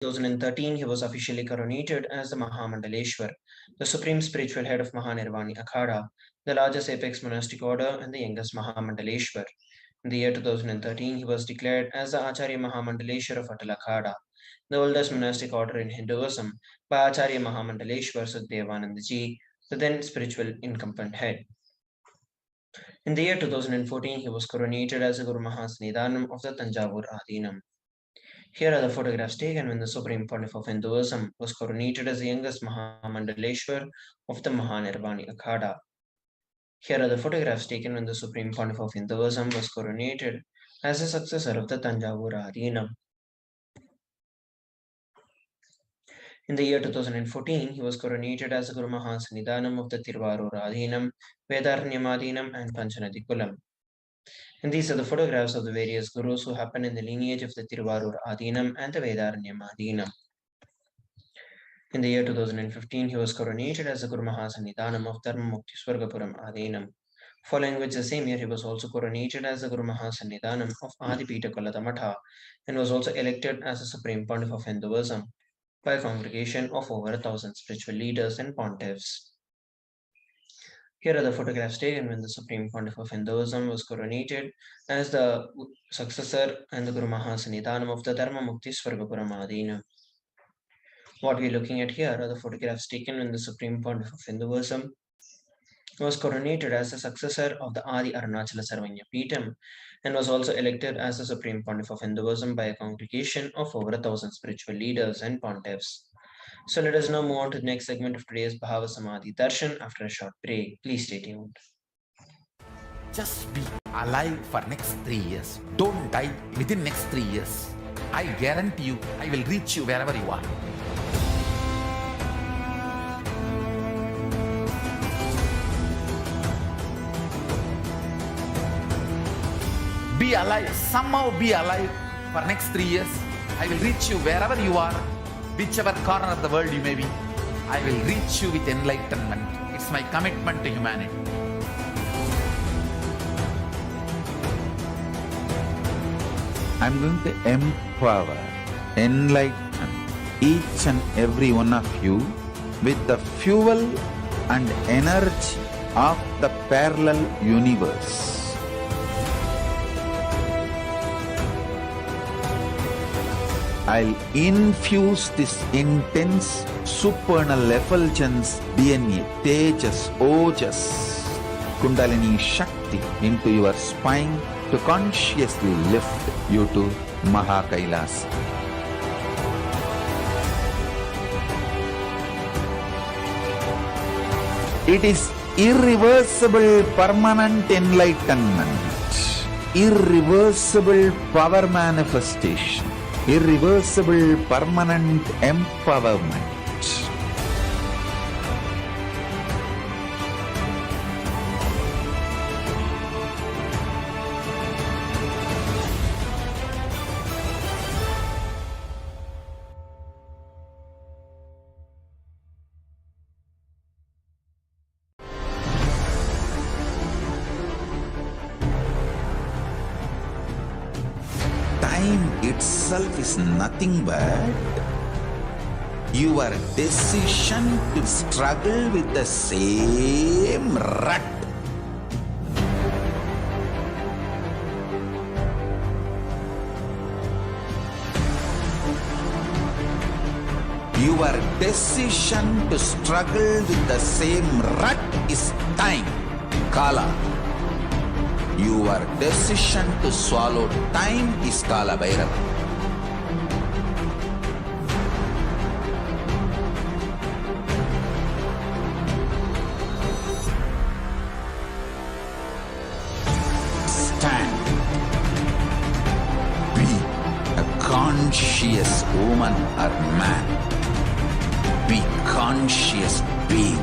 2013, he was officially coronated as the Mahamandaleshwar, the supreme spiritual head of Mahanirvani Akhada, the largest apex monastic order and the youngest Mahamandaleshwar. In the year 2013, he was declared as the Acharya Mahamandaleshwar of Atal Akhada, the oldest monastic order in Hinduism, by Acharya Mahamandaleshwar Sukhdevanandaji, the then spiritual incumbent head. In the year 2014, he was coronated as the Guru Mahasannidhanam of the Tanjavur Adhinam. Here are the photographs taken when the Supreme Pontiff of Hinduism was coronated as the youngest Mahamandaleshwar of the Mahanirvani Akhada. Here are the photographs taken when the Supreme Pontiff of Hinduism was coronated as the successor of the Tanjavur Adhinam. In the year 2014, he was coronated as the Guru Mahasannidhanam of the Tiruvarur Adhinam, Vedaranyam Adhinam, and Panchanadi Kulam. And these are the photographs of the various gurus who happen in the lineage of the Tiruvarur Adhinam and the Vedaranyam Adhinam. In the year 2015, he was coronated as the Guru Mahasannidhanam of Dharmamukti Swargapuram Adhinam. Following which, the same year, he was also coronated as the Guru Mahasannidhanam of Adipita Kolata Matha and was also elected as the Supreme Pontiff of Hinduism by a congregation of over 1,000 spiritual leaders and pontiffs. Here are the photographs taken when the Supreme Pontiff of Hinduism was coronated as the successor and the Guru Mahasannidhanam of the Dharmamukti Swargapuram Adhinam. What we're looking at here are the photographs taken when the Supreme Pontiff of Hinduism was coronated as the successor of the Adi Arunachala Sarvanya Peetham and was also elected as the Supreme Pontiff of Hinduism by a congregation of over 1,000 spiritual leaders and pontiffs. So let us now move on to the next segment of today's Bhava Samadhi Darshan after a short break. Please stay tuned. Just be alive for next 3 years. Don't die within next 3 years. I guarantee you, I will reach you wherever you are. Be alive, somehow be alive for next 3 years. I will reach you wherever you are, whichever corner of the world you may be. I will reach you with enlightenment. It's my commitment to humanity. I'm going to empower, enlighten each and every one of you with the fuel and energy of the parallel universe. I'll infuse this intense supernal effulgence DNA, Tejas, Ojas, Kundalini Shakti into your spine to consciously lift you to Mahakailas. It is irreversible permanent enlightenment, irreversible power manifestation, irreversible permanent empowerment. Time itself is nothing but your decision to struggle with the same rut. Your decision to struggle with the same rut is time, Kala. Your decision to swallow time is Kala Bhairava. Stand. Be a conscious woman or man. Be conscious being.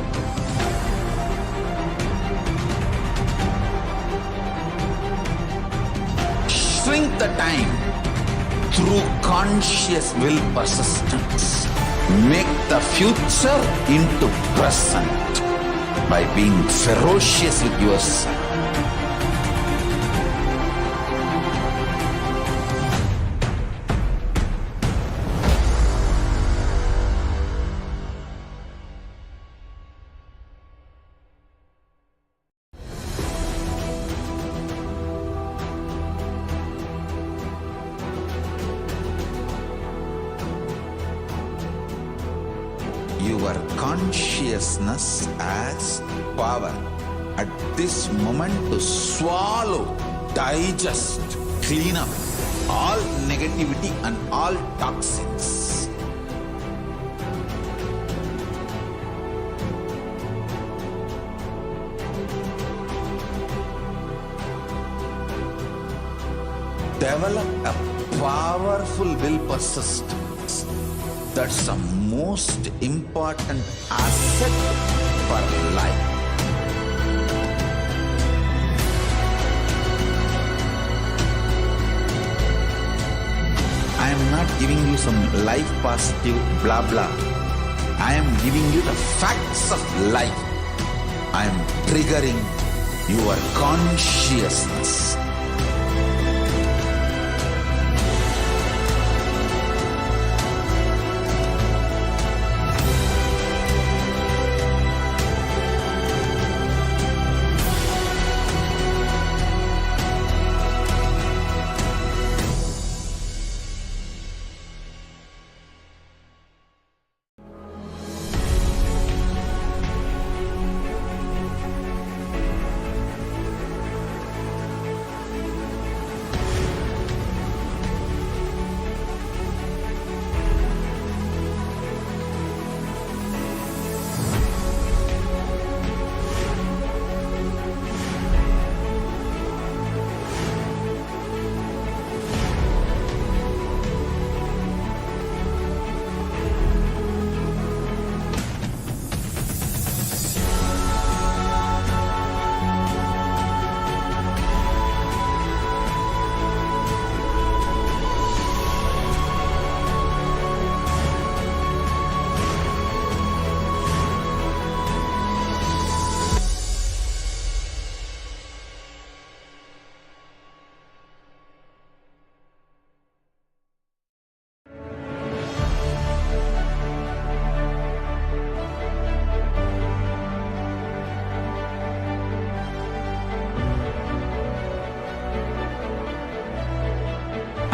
Shrink the time through conscious will persistence. Make the future into present by being ferocious with yourself. your consciousness as power at this moment to swallow, digest, clean up all negativity and all toxins. Develop a powerful will persistence. That's the most important asset for life. I am not giving you some life positive blah blah. I am giving you the facts of life. I am triggering your consciousness.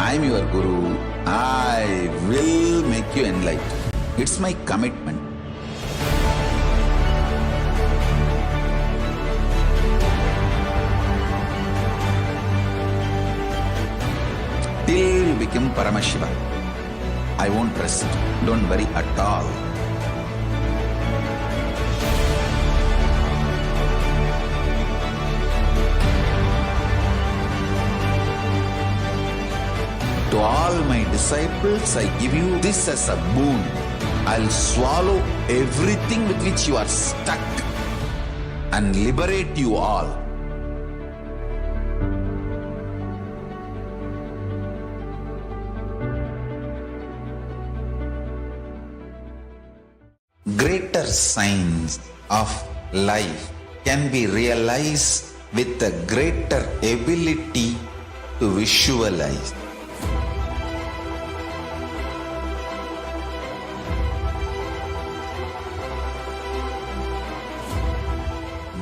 I am your Guru. I will make you enlightened. It's my commitment. Till you become Paramashiva, I won't rest. Don't worry at all. To all my disciples, I give you this as a boon. I'll swallow everything with which you are stuck and liberate you all. Greater signs of life can be realized with a greater ability to visualize.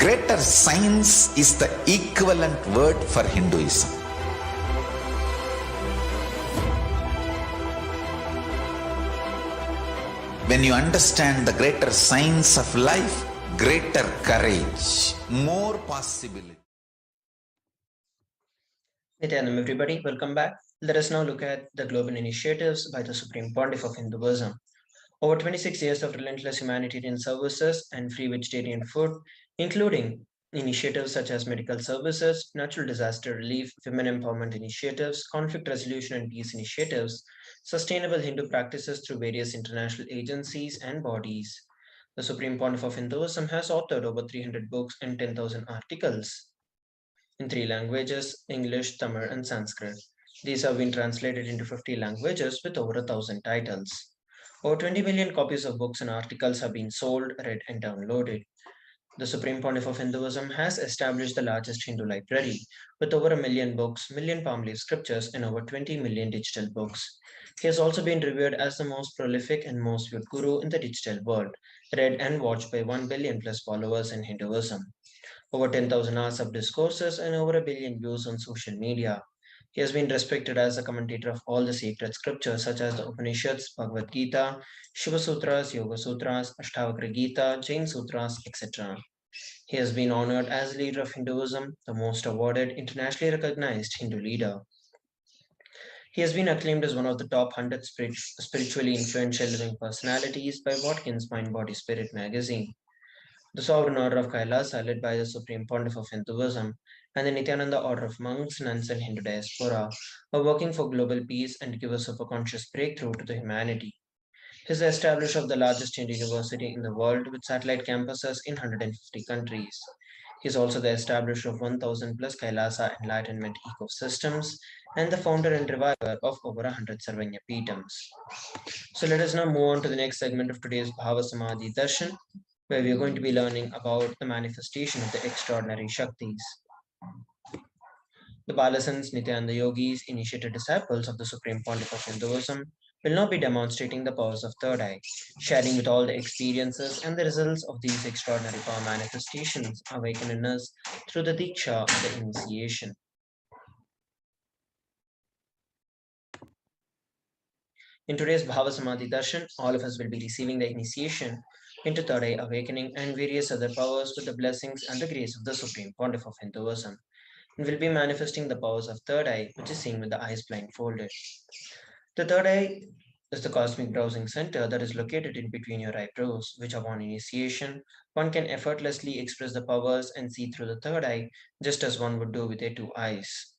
Greater science is the equivalent word for Hinduism. When you understand the greater science of life, greater courage, more possibility. Nithyanam, everybody, welcome back. Let us now look at the global initiatives by the Supreme Pontiff of Hinduism. Over 26 years of relentless humanitarian services and free vegetarian food, including initiatives such as medical services, natural disaster relief, women empowerment initiatives, conflict resolution and peace initiatives, sustainable Hindu practices through various international agencies and bodies. The Supreme Pontiff of Hinduism has authored over 300 books and 10,000 articles in 3 languages, English, Tamil, and Sanskrit. These have been translated into 50 languages with over 1,000 titles. Over 20 million copies of books and articles have been sold, read, and downloaded. The Supreme Pontiff of Hinduism has established the largest Hindu library with over 1 million books, million palm leaf scriptures, and over 20 million digital books. He has also been revered as the most prolific and most viewed guru in the digital world, read and watched by 1 billion plus followers in Hinduism. Over 10,000 hours of discourses and over 1 billion views on social media. He has been respected as a commentator of all the sacred scriptures such as the Upanishads, Bhagavad Gita, Shiva Sutras, Yoga Sutras, Ashtavakra Gita, Jain Sutras, etc. He has been honored as leader of Hinduism, the most awarded, internationally recognized Hindu leader. He has been acclaimed as one of the top 100 spiritually influential living personalities by Watkins Mind Body Spirit magazine. The Sovereign Order of Kailasa, led by the Supreme Pontiff of Hinduism, and the Nithyananda Order of Monks, Nuns, and Hindu Diaspora, are working for global peace and give a superconscious breakthrough to the humanity. He is the establisher of the largest Indian university in the world with satellite campuses in 150 countries. He is also the establisher of 1000 plus Kailasa enlightenment ecosystems and the founder and reviver of over 100 Sarvanya Peetams. So let us now move on to the next segment of today's Bhava Samadhi Darshan, where we are going to be learning about the manifestation of the extraordinary Shaktis. The Balasans, Nithyananda Yogis, initiated disciples of the Supreme Pontiff of Hinduism, will now be demonstrating the powers of Third Eye, sharing with all the experiences and the results of these extraordinary power manifestations awakened in us through the Diksha of the initiation. In today's Bhava Samadhi Darshan, all of us will be receiving the initiation into Third Eye Awakening and various other powers with the blessings and the grace of the Supreme Pontiff of Hinduism, and will be manifesting the powers of Third Eye, which is seen with the eyes blindfolded. The Third Eye is the cosmic browsing center that is located in between your eyebrows, which upon initiation, one can effortlessly express the powers and see through the third eye, just as one would do with their two eyes.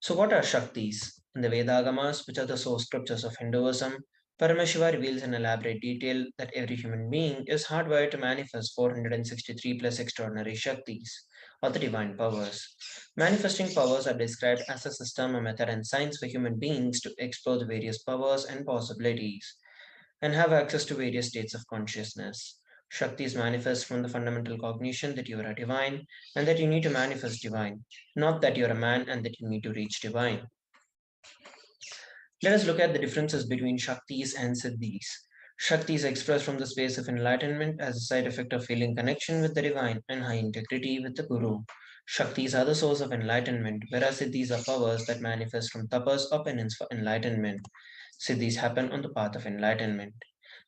So what are Shaktis? In the Vedagamas, which are the source scriptures of Hinduism, Paramashiva reveals in elaborate detail that every human being is hardwired to manifest 463 plus extraordinary Shaktis, or the divine powers. Manifesting powers are described as a system, a method, and science for human beings to explore the various powers and possibilities, and have access to various states of consciousness. Shaktis manifest from the fundamental cognition that you are a divine and that you need to manifest divine, not that you are a man and that you need to reach divine. Let us look at the differences between Shaktis and Siddhis. Shaktis express from the space of enlightenment as a side effect of feeling connection with the divine and high integrity with the Guru. Shaktis are the source of enlightenment, whereas Siddhis are powers that manifest from tapas or penance for enlightenment. Siddhis happen on the path of enlightenment.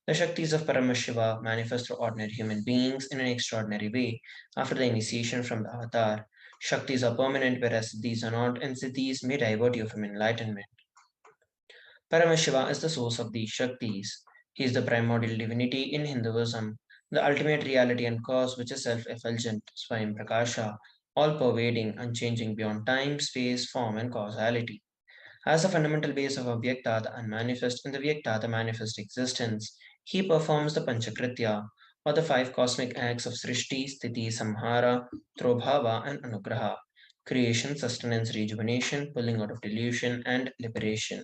The Shaktis of Paramashiva manifest through ordinary human beings in an extraordinary way after the initiation from the avatar. Shaktis are permanent, whereas Siddhis are not, and Siddhis may divert you from enlightenment. Paramashiva is the source of these Shaktis. He is the primordial divinity in Hinduism, the ultimate reality and cause which is self-effulgent, Swayam Prakasha, all-pervading, unchanging beyond time, space, form, and causality. As a fundamental base of Avyakta, the unmanifest, and the Vyakta, the manifest existence, he performs the Panchakritya, or the 5 cosmic acts of Srishti, Sthiti, Samhara, Trobhava, and Anugraha: creation, sustenance, rejuvenation, pulling out of delusion, and liberation.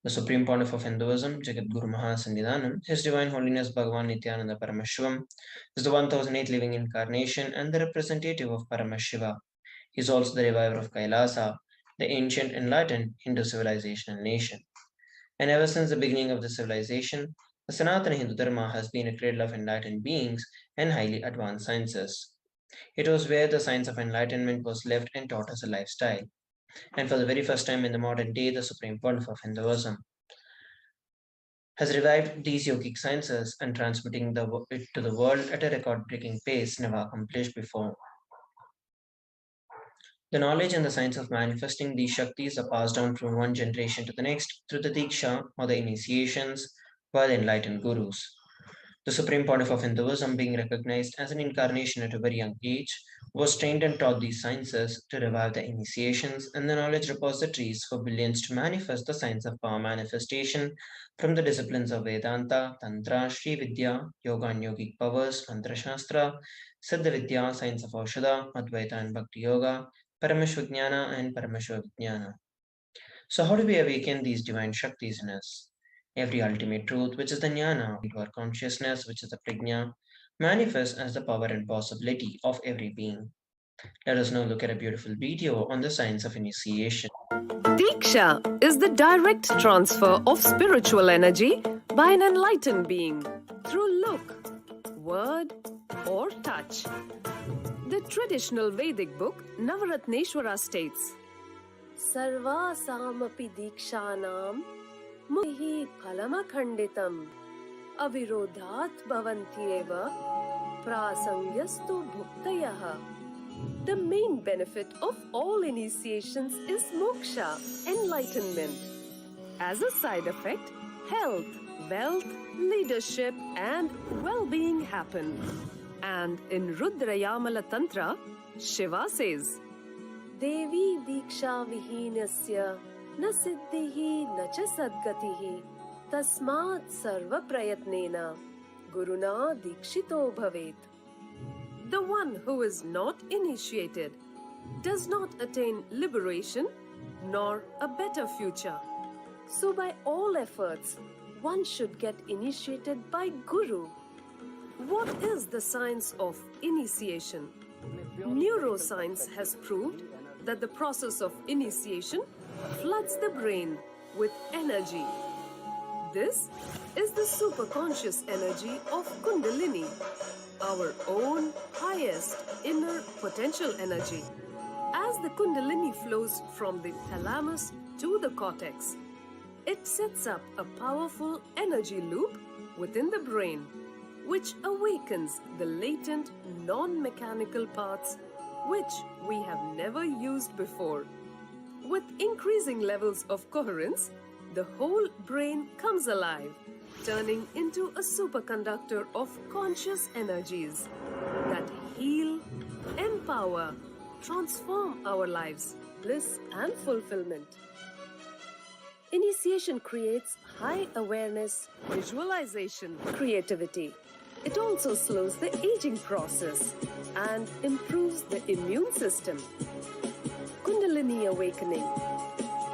The Supreme Pontiff of Hinduism, Jagat Guru Mahasannidhanam, His Divine Holiness Bhagavan Nithyananda Paramashivam, is the 1008th living incarnation and the representative of Paramashiva. He is also the reviver of Kailasa, the ancient enlightened Hindu civilization and nation. And ever since the beginning of the civilization, the Sanatana Hindu Dharma has been a cradle of enlightened beings and highly advanced sciences. It was where the science of enlightenment was left and taught as a lifestyle. And for the very first time in the modern day, the Supreme Pontiff of Hinduism has revived these yogic sciences and transmitting it to the world at a record-breaking pace never accomplished before. The knowledge and the science of manifesting these Shaktis are passed down from one generation to the next through the Diksha or the initiations by the enlightened gurus. The Supreme Pontiff of Hinduism, being recognized as an incarnation at a very young age, was trained and taught these sciences to revive the initiations and the knowledge repositories for billions to manifest the science of power manifestation from the disciplines of Vedanta, Tantra, Sri Vidya, Yoga and Yogic powers, Mantra Shastra, Siddha Vidya, science of Aushadha, Advaita and Bhakti Yoga, Paramashvajnana and Paramashvajnana. So how do we awaken these divine Shaktis in us? Every ultimate truth, which is the jnana, into our consciousness, which is the prajna, manifests as the power and possibility of every being. Let us now look at a beautiful video on the science of initiation. Diksha is the direct transfer of spiritual energy by an enlightened being through look, word, or touch. The traditional Vedic book Navaratneshwara states, Sarva samapi dikshanam muhi phalamakhanditam avirodhat bhavantyeva prasangyastu bhuktayaha. The main benefit of all initiations is moksha, enlightenment. As a side effect, health, wealth, leadership, and well-being happen. And in Rudrayamala Tantra, Shiva says, Devi diksha vihinasya na siddhihi na cha sadgatihi tasmat sarva prayatnena guruna dikshito bhavet. The one who is not initiated does not attain liberation nor a better future. So by all efforts, one should get initiated by Guru. What is the science of initiation? Neuroscience has proved that the process of initiation floods the brain with energy. This is the superconscious energy of Kundalini, our own highest inner potential energy. As the Kundalini flows from the thalamus to the cortex, it sets up a powerful energy loop within the brain, which awakens the latent non-mechanical parts which we have never used before. With increasing levels of coherence, the whole brain comes alive, turning into a superconductor of conscious energies that heal, empower, transform our lives, bliss and fulfillment. Initiation creates high awareness, visualization, creativity. It also slows the aging process and improves the immune system. Kundalini awakening,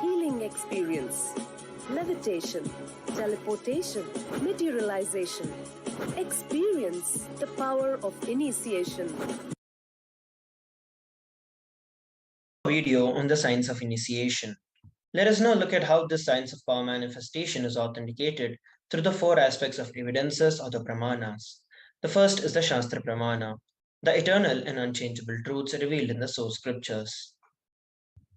healing experience, levitation, teleportation, materialization. Experience the power of initiation. Video on the science of initiation. Let us now look at how this science of power manifestation is authenticated through the four aspects of evidences or the pramanas. The first is the Shastra Pramana, the eternal and unchangeable truths revealed in the source scriptures.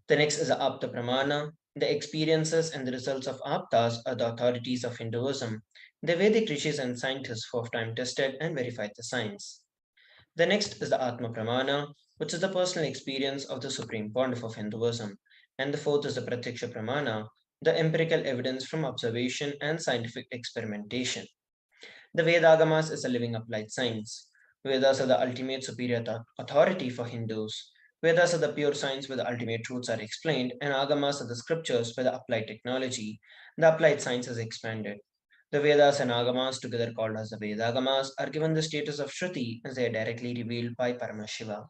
The next is the Apta Pramana. The experiences and the results of Aptas are the authorities of Hinduism, the Vedic rishis and scientists who have time tested and verified the science. The next is the Atma Pramana, which is the personal experience of the Supreme Pontiff of Hinduism. And the fourth is the Pratyaksha Pramana, the empirical evidence from observation and scientific experimentation. The Vedagamas is a living applied science. Vedas are the ultimate superior authority for Hindus. Vedas are the pure science where the ultimate truths are explained, and Agamas are the scriptures where the applied technology, the applied science is expanded. The Vedas and Agamas, together called as the Vedagamas, are given the status of Shruti as they are directly revealed by Paramashiva.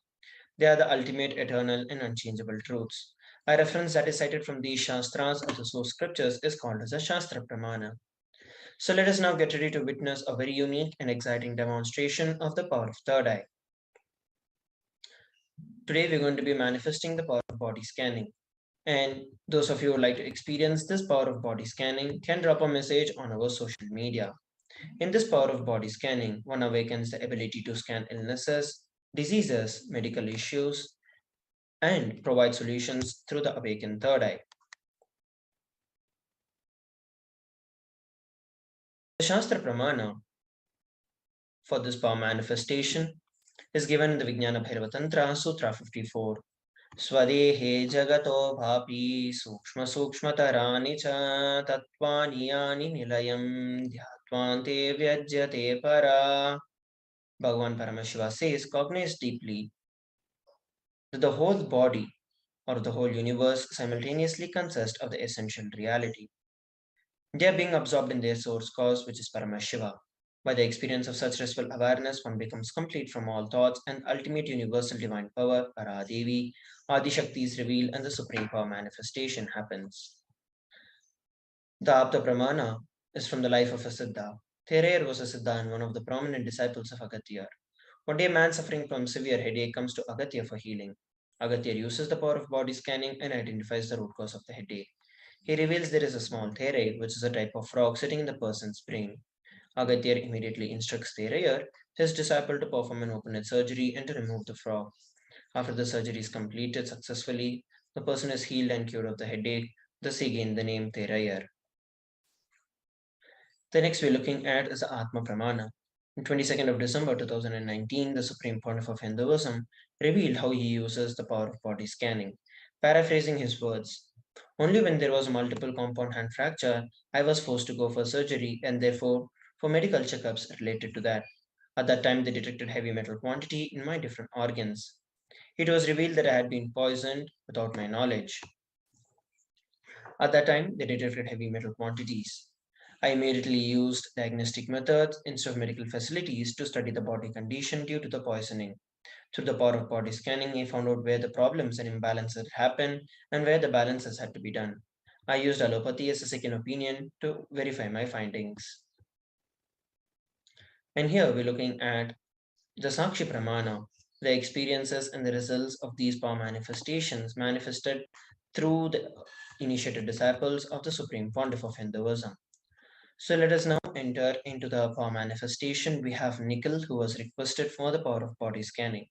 They are the ultimate, eternal, and unchangeable truths. A reference that is cited from these Shastras as the source scriptures is called as a Shastra Pramana. So let us now get ready to witness a very unique and exciting demonstration of the power of third eye. Today we're going to be manifesting the power of body scanning. And those of you who would like to experience this power of body scanning can drop a message on our social media. In this power of body scanning, one awakens the ability to scan illnesses, diseases, medical issues, and provide solutions through the awakened third eye. The Shastra Pramana for this power manifestation is given in the Vijnana Bhairava Tantra, Sutra 54. Swadehe jagato bhapi sukshma sukshmatarani cha tattvani yani nilayam dhyatvante vyajyate para. Bhagavan Paramashiva says, cognize deeply that the whole body or the whole universe simultaneously consists of the essential reality. They are being absorbed in their source cause, which is Paramashiva. By the experience of such restful awareness, one becomes complete from all thoughts, and ultimate universal divine power, Paradevi, Adi-Shakti is revealed, and the supreme power manifestation happens. The Apta Pramana is from the life of a Siddha. Thereyer was a Siddha and one of the prominent disciples of Agatya. One day, a man suffering from severe headache comes to Agatya for healing. Agatya uses the power of body scanning and identifies the root cause of the headache. He reveals there is a small thyroid, which is a type of frog sitting in the person's brain. Agatyar immediately instructs Therayar, his disciple, to perform an open-head surgery and to remove the frog. After the surgery is completed successfully, the person is healed and cured of the headache. Thus he gained the name Therayar. The next we're looking at is the Atma Pramana. On 22nd of December 2019, the Supreme Pontiff of Hinduism revealed how he uses the power of body scanning. Paraphrasing his words, only when there was a multiple compound hand fracture, I was forced to go for surgery and therefore for medical checkups related to that. At that time, they detected heavy metal quantity in my different organs. It was revealed that I had been poisoned without my knowledge. At that time, they detected heavy metal quantities. I immediately used diagnostic methods instead of medical facilities to study the body condition due to the poisoning. Through the power of body scanning, I found out where the problems and imbalances happened and where the balances had to be done. I used allopathy as a second opinion to verify my findings. And here we're looking at the Sakshi Pramana, the experiences and the results of these power manifestations manifested through the initiated disciples of the Supreme Pontiff of Hinduism. So let us now enter into the power manifestation. We have Nikhil, who was requested for the power of body scanning.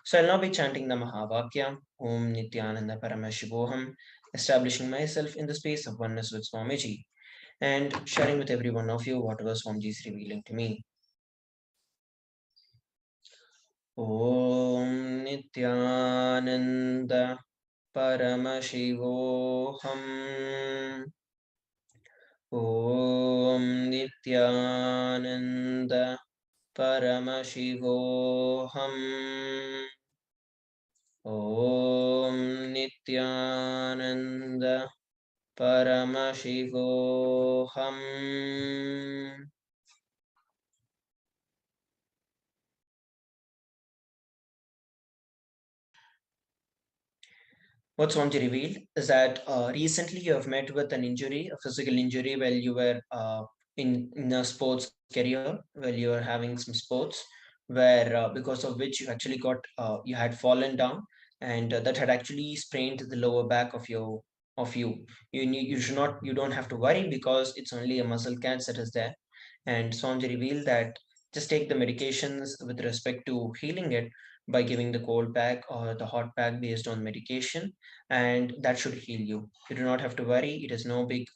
So I'll now be chanting the Mahavakya, Om Nithyananda Paramashivoham, establishing myself in the space of oneness with Swamiji, and sharing with every one of you whatever Swamiji is revealing to me. Om Nithyananda Paramashivoham. Om Nithyananda Paramashivoham. Om Nithyananda Paramashivoham. What Swamiji revealed is that recently you have met with an injury, a physical injury, while you were in a sports career, while you were having some sports, where because of which you actually got you had fallen down, and that had actually sprained the lower back of you. You don't have to worry because it's only a muscle catch that is there. And Swamiji revealed that just take the medications with respect to healing it by giving the cold pack or the hot pack based on medication, and that should heal you. You do not have to worry. It is no big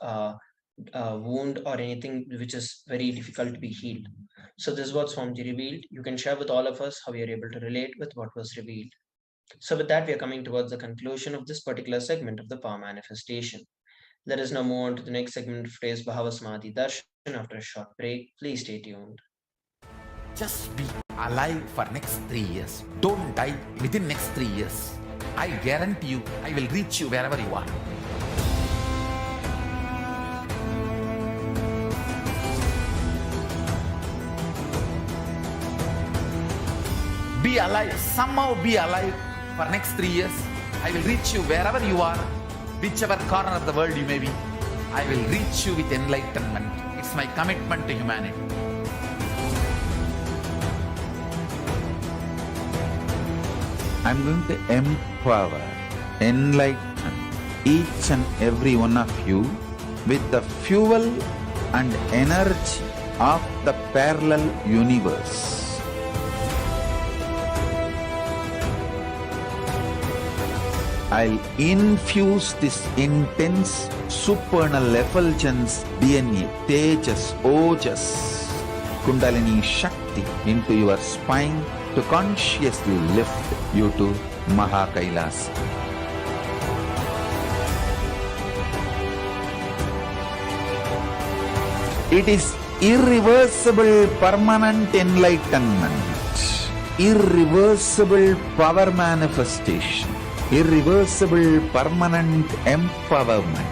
wound or anything which is very difficult to be healed. So this is what Swamiji revealed. You can share with all of us how you are able to relate with what was revealed. So with that, we are coming towards the conclusion of this particular segment of the power manifestation. Let us now move on to the next segment of today's Bhavasamadhi Darshan after a short break. Please stay tuned. Just be alive for next 3 years. Don't die within next 3 years. I guarantee you, I will reach you wherever you are. Be alive, somehow be alive for next 3 years. I will reach you wherever you are, whichever corner of the world you may be. I will reach you with enlightenment. It's my commitment to humanity. I'm going to empower, enlighten each and every one of you with the fuel and energy of the parallel universe. I'll infuse this intense supernal effulgence DNA, Tejas, Ojas, Kundalini Shakti into your spine to consciously lift you to Mahakailas. It is irreversible permanent enlightenment, irreversible power manifestation, irreversible permanent empowerment.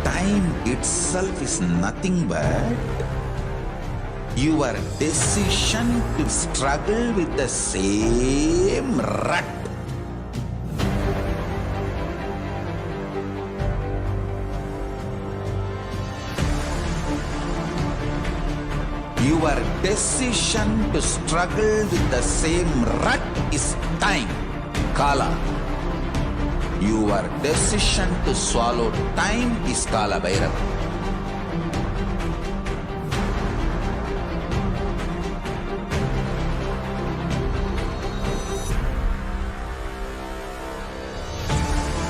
Time itself is nothing but your decision to struggle with the same rut Your decision to struggle with the same rut is time, Kala. Your decision to swallow time is Kala Bhairava.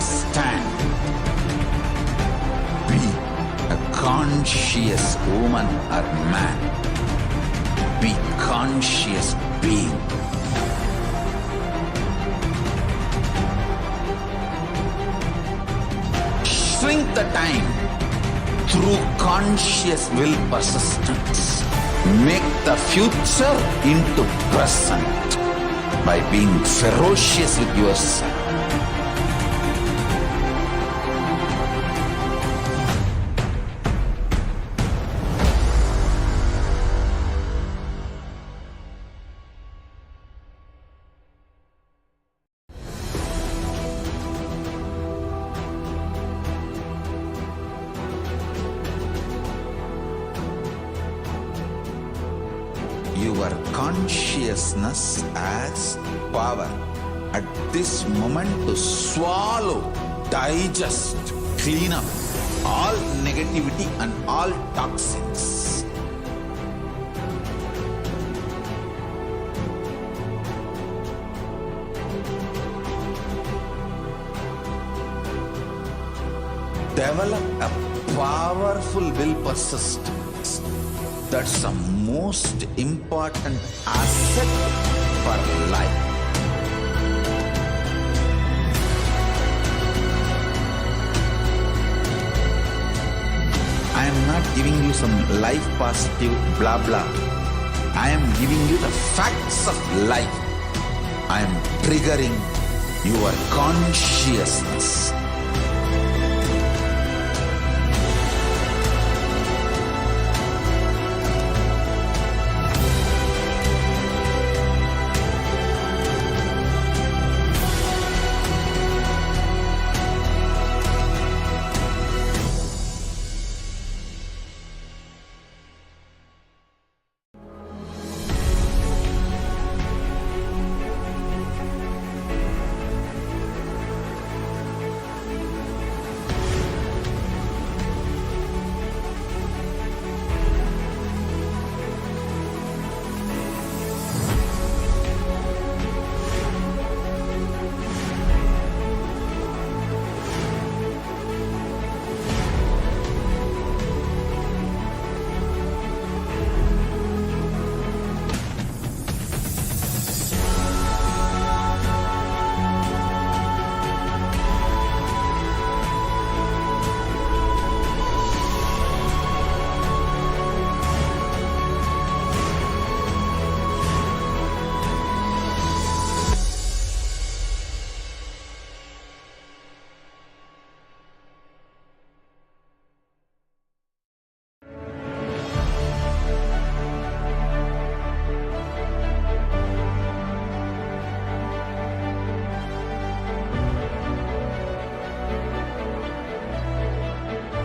Stand. Be a conscious woman or man. Be conscious being. Shrink the time through conscious will persistence. Make the future into present by being ferocious with yourself. Your consciousness has power at this moment to swallow, digest, clean up all negativity and all toxins. Develop a powerful will persistence. That's the most important asset for life. I am not giving you some life positive blah blah. I am giving you the facts of life. I am triggering your consciousness.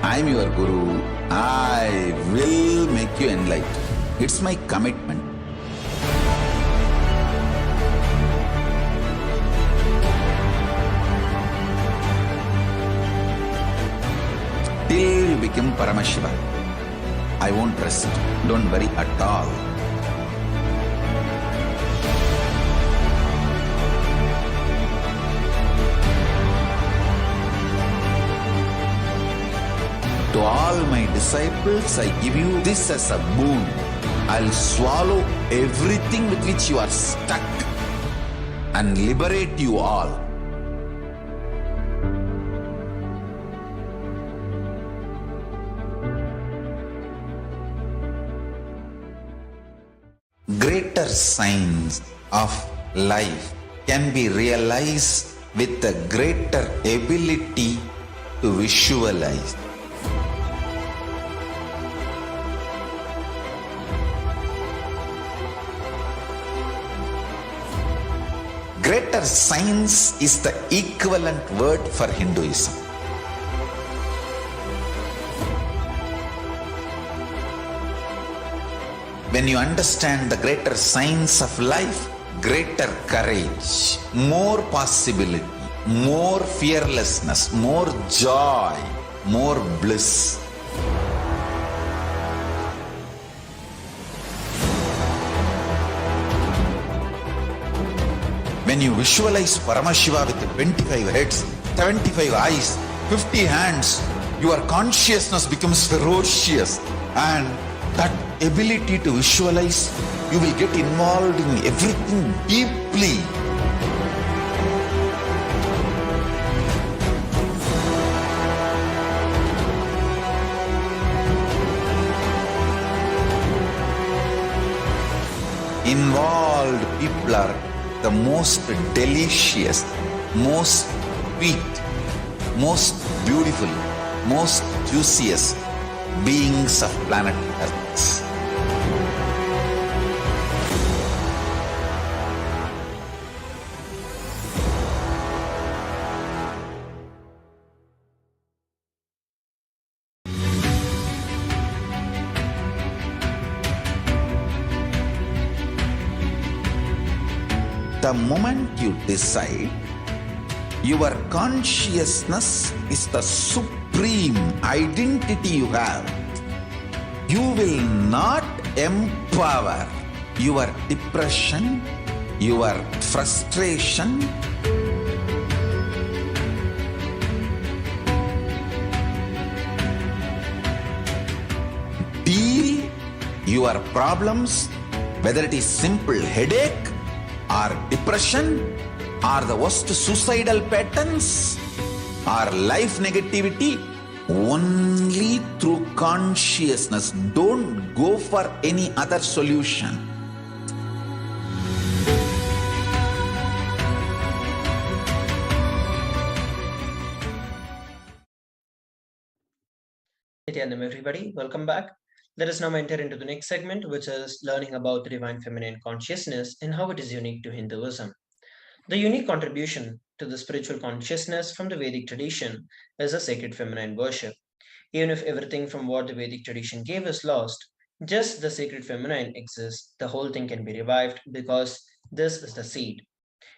I am your Guru. I will make you enlightened. It's my commitment. Till you become Paramashiva, I won't rest. Don't worry at all. To all my disciples, I give you this as a boon. I'll swallow everything with which you are stuck and liberate you all. Greater signs of life can be realized with a greater ability to visualize. Greater science is the equivalent word for Hinduism. when you understand the greater science of life, greater courage, more possibility, more fearlessness, more joy, more bliss. When you visualize Paramashiva with 25 heads, 75 eyes, 50 hands, your consciousness becomes ferocious, and that ability to visualize, you will get involved in everything deeply. Involved people are the most delicious, most sweet, most beautiful, most juiciest beings of planet Earth. The moment you decide, your consciousness is the supreme identity you have. You will not empower your depression, your frustration, deal your problems, whether it is simple headache or depression or the worst suicidal patterns or life negativity, only through consciousness. Don't go for any other solution. Nithyanandam, everybody, welcome back. Let us now enter into the next segment, which is learning about the divine feminine consciousness and how it is unique to Hinduism. The unique contribution to the spiritual consciousness from the Vedic tradition is a sacred feminine worship. Even if everything from what the Vedic tradition gave is lost, just the sacred feminine exists, the whole thing can be revived because this is the seed.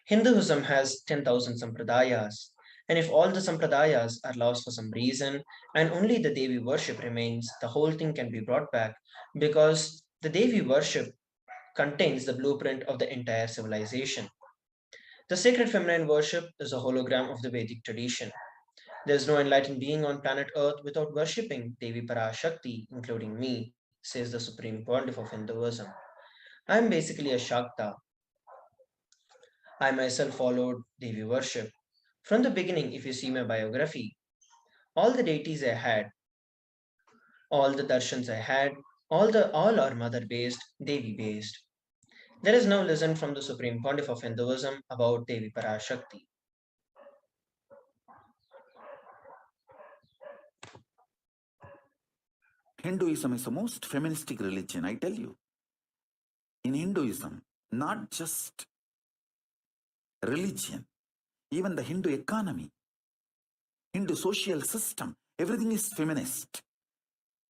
Hinduism has 10,000 sampradayas, and if all the sampradayas are lost for some reason and only the Devi worship remains, the whole thing can be brought back because the Devi worship contains the blueprint of the entire civilization. The sacred feminine worship is a hologram of the Vedic tradition. There is no enlightened being on planet Earth without worshipping Devi Parashakti, including me, says the supreme pontiff of Hinduism. I am basically a Shakta. I myself followed Devi worship. From the beginning, if you see my biography, all the deities I had, all the darshans I had, all are mother based, Devi based. There is no lesson from the supreme pontiff of Hinduism about Devi Parashakti. Hinduism is the most feministic religion, I tell you. In Hinduism, not just religion, even the Hindu economy, Hindu social system, everything is feminist.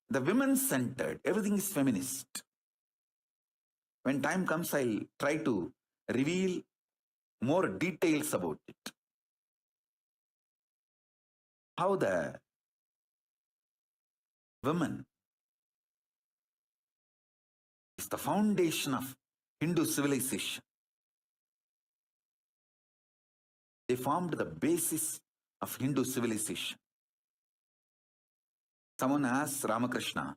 The women-centered, everything is feminist. When time comes, I'll try to reveal more details about it. How the women is the foundation of Hindu civilization. They formed the basis of Hindu civilization. Someone asked Ramakrishna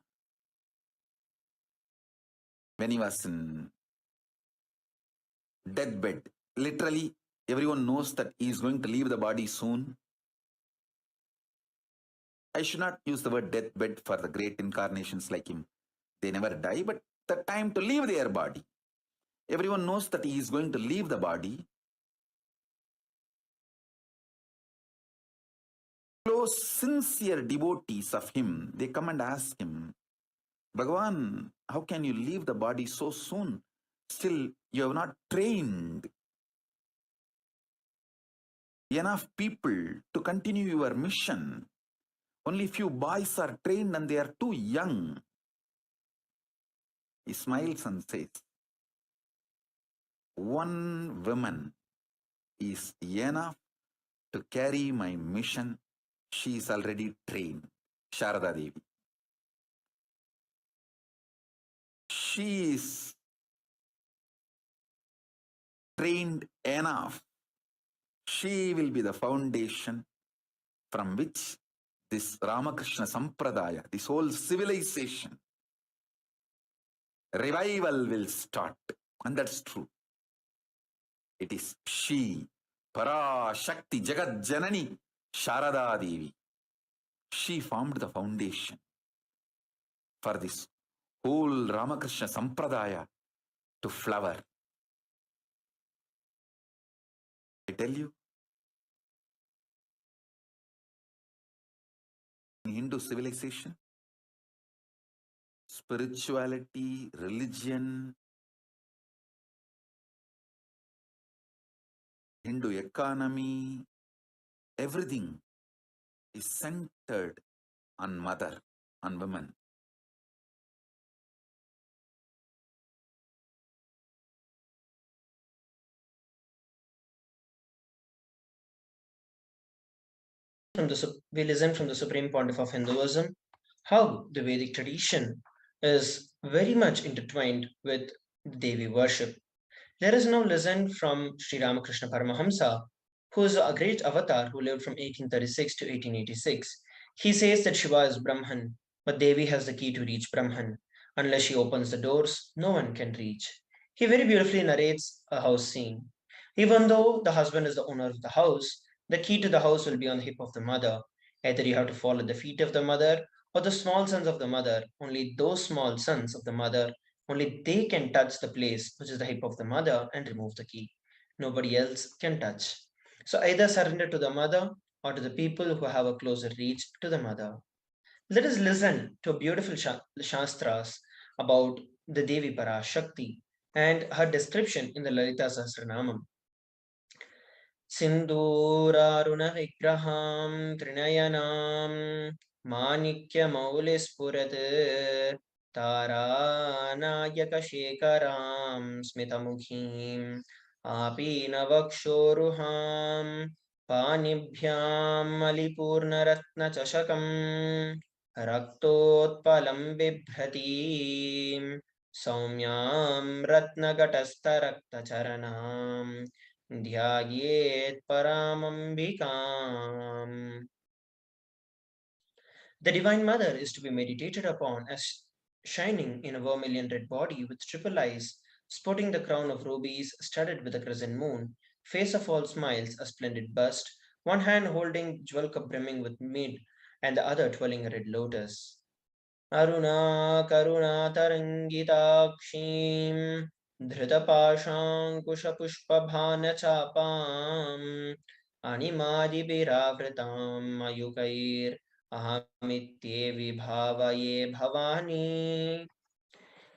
when he was in deathbed. Literally, everyone knows that he is going to leave the body soon. I should not use the word deathbed for the great incarnations like him. They never die, but the time to leave their body. Everyone knows that he is going to leave the body. Close, sincere devotees of him, they come and ask him, Bhagavan, how can you leave the body so soon? Still, you have not trained enough people to continue your mission. Only few boys are trained and they are too young. He smiles and says, one woman is enough to carry my mission. She is already trained. Sharada Devi. She is trained enough. She will be the foundation from which this Ramakrishna Sampradaya, this whole civilization, revival will start. And that's true. It is she, Parashakti Jagat Janani, Sharada Devi. She formed the foundation for this whole Ramakrishna Sampradaya to flower. I tell you, in Hindu civilization, spirituality, religion, Hindu economy, everything is centered on mother, on women. We listen from the Supreme Pontiff of Hinduism how the Vedic tradition is very much intertwined with Devi worship. Let us now listen from Sri Ramakrishna Paramahamsa, who is a great avatar who lived from 1836 to 1886. He says that Shiva is Brahman, but Devi has the key to reach Brahman. Unless she opens the doors, no one can reach. He very beautifully narrates a house scene. Even though the husband is the owner of the house, the key to the house will be on the hip of the mother. Either you have to follow the feet of the mother or the small sons of the mother. Only those small sons of the mother, only they can touch the place which is the hip of the mother and remove the key. Nobody else can touch. So either surrender to the mother or to the people who have a closer reach to the mother. Let us listen to beautiful shastras about the Devi Parashakti and her description in the Lalita Sahasranamam. सिन्दूरारुणविग्रहां त्रिनयनां माणिक्यमौलिस्फुरत् तारानायकशेखरां स्मितमुखीम् आपीनवक्षोरुहां पाणिभ्यां मलिपूर्णरत्नचषकं रक्तोत्पलं बिभ्रतीं सौम्यां रत्नघटस्थरक्तचरणाम् ध्यायेत् Paramambikam. The Divine Mother is to be meditated upon as shining in a vermilion red body with triple eyes, sporting the crown of rubies studded with a crescent moon, face of all smiles, a splendid bust, one hand holding jewel cup brimming with mead, and the other twirling a red lotus. Aruna Karuna Tarangitakshim धृतपाशाङ्कुशपुष्पभानचापाम् अणिमादिभिरावृतां मयूकैर् अहमित्येवि भावये Bhavani.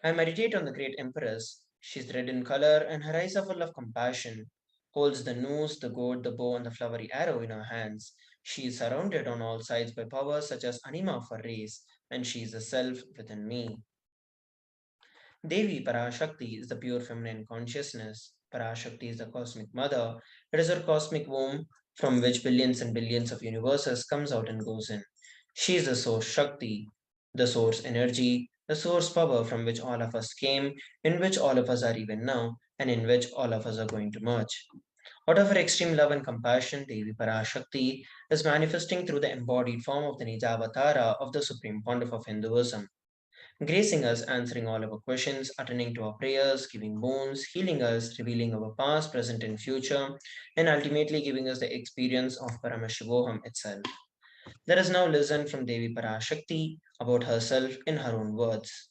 I meditate on the great empress. She is red in color and her eyes are full of compassion. Holds the noose, the gourd, the bow, and the flowery arrow in her hands. She is surrounded on all sides by powers such as anima for race, and she is the self within me. Devi Parashakti is the pure feminine consciousness. Parashakti is the cosmic mother. It is her cosmic womb from which billions and billions of universes comes out and goes in. She is the source Shakti, the source energy, the source power from which all of us came, in which all of us are even now, and in which all of us are going to merge. Out of her extreme love and compassion, Devi Parashakti is manifesting through the embodied form of the Nijavatara of the Supreme Pontiff of Hinduism, gracing us, answering all our questions, attending to our prayers, giving boons, healing us, revealing our past, present, and future, and ultimately giving us the experience of Paramashivoham itself. Let us now listen from Devi Parashakti about herself in her own words.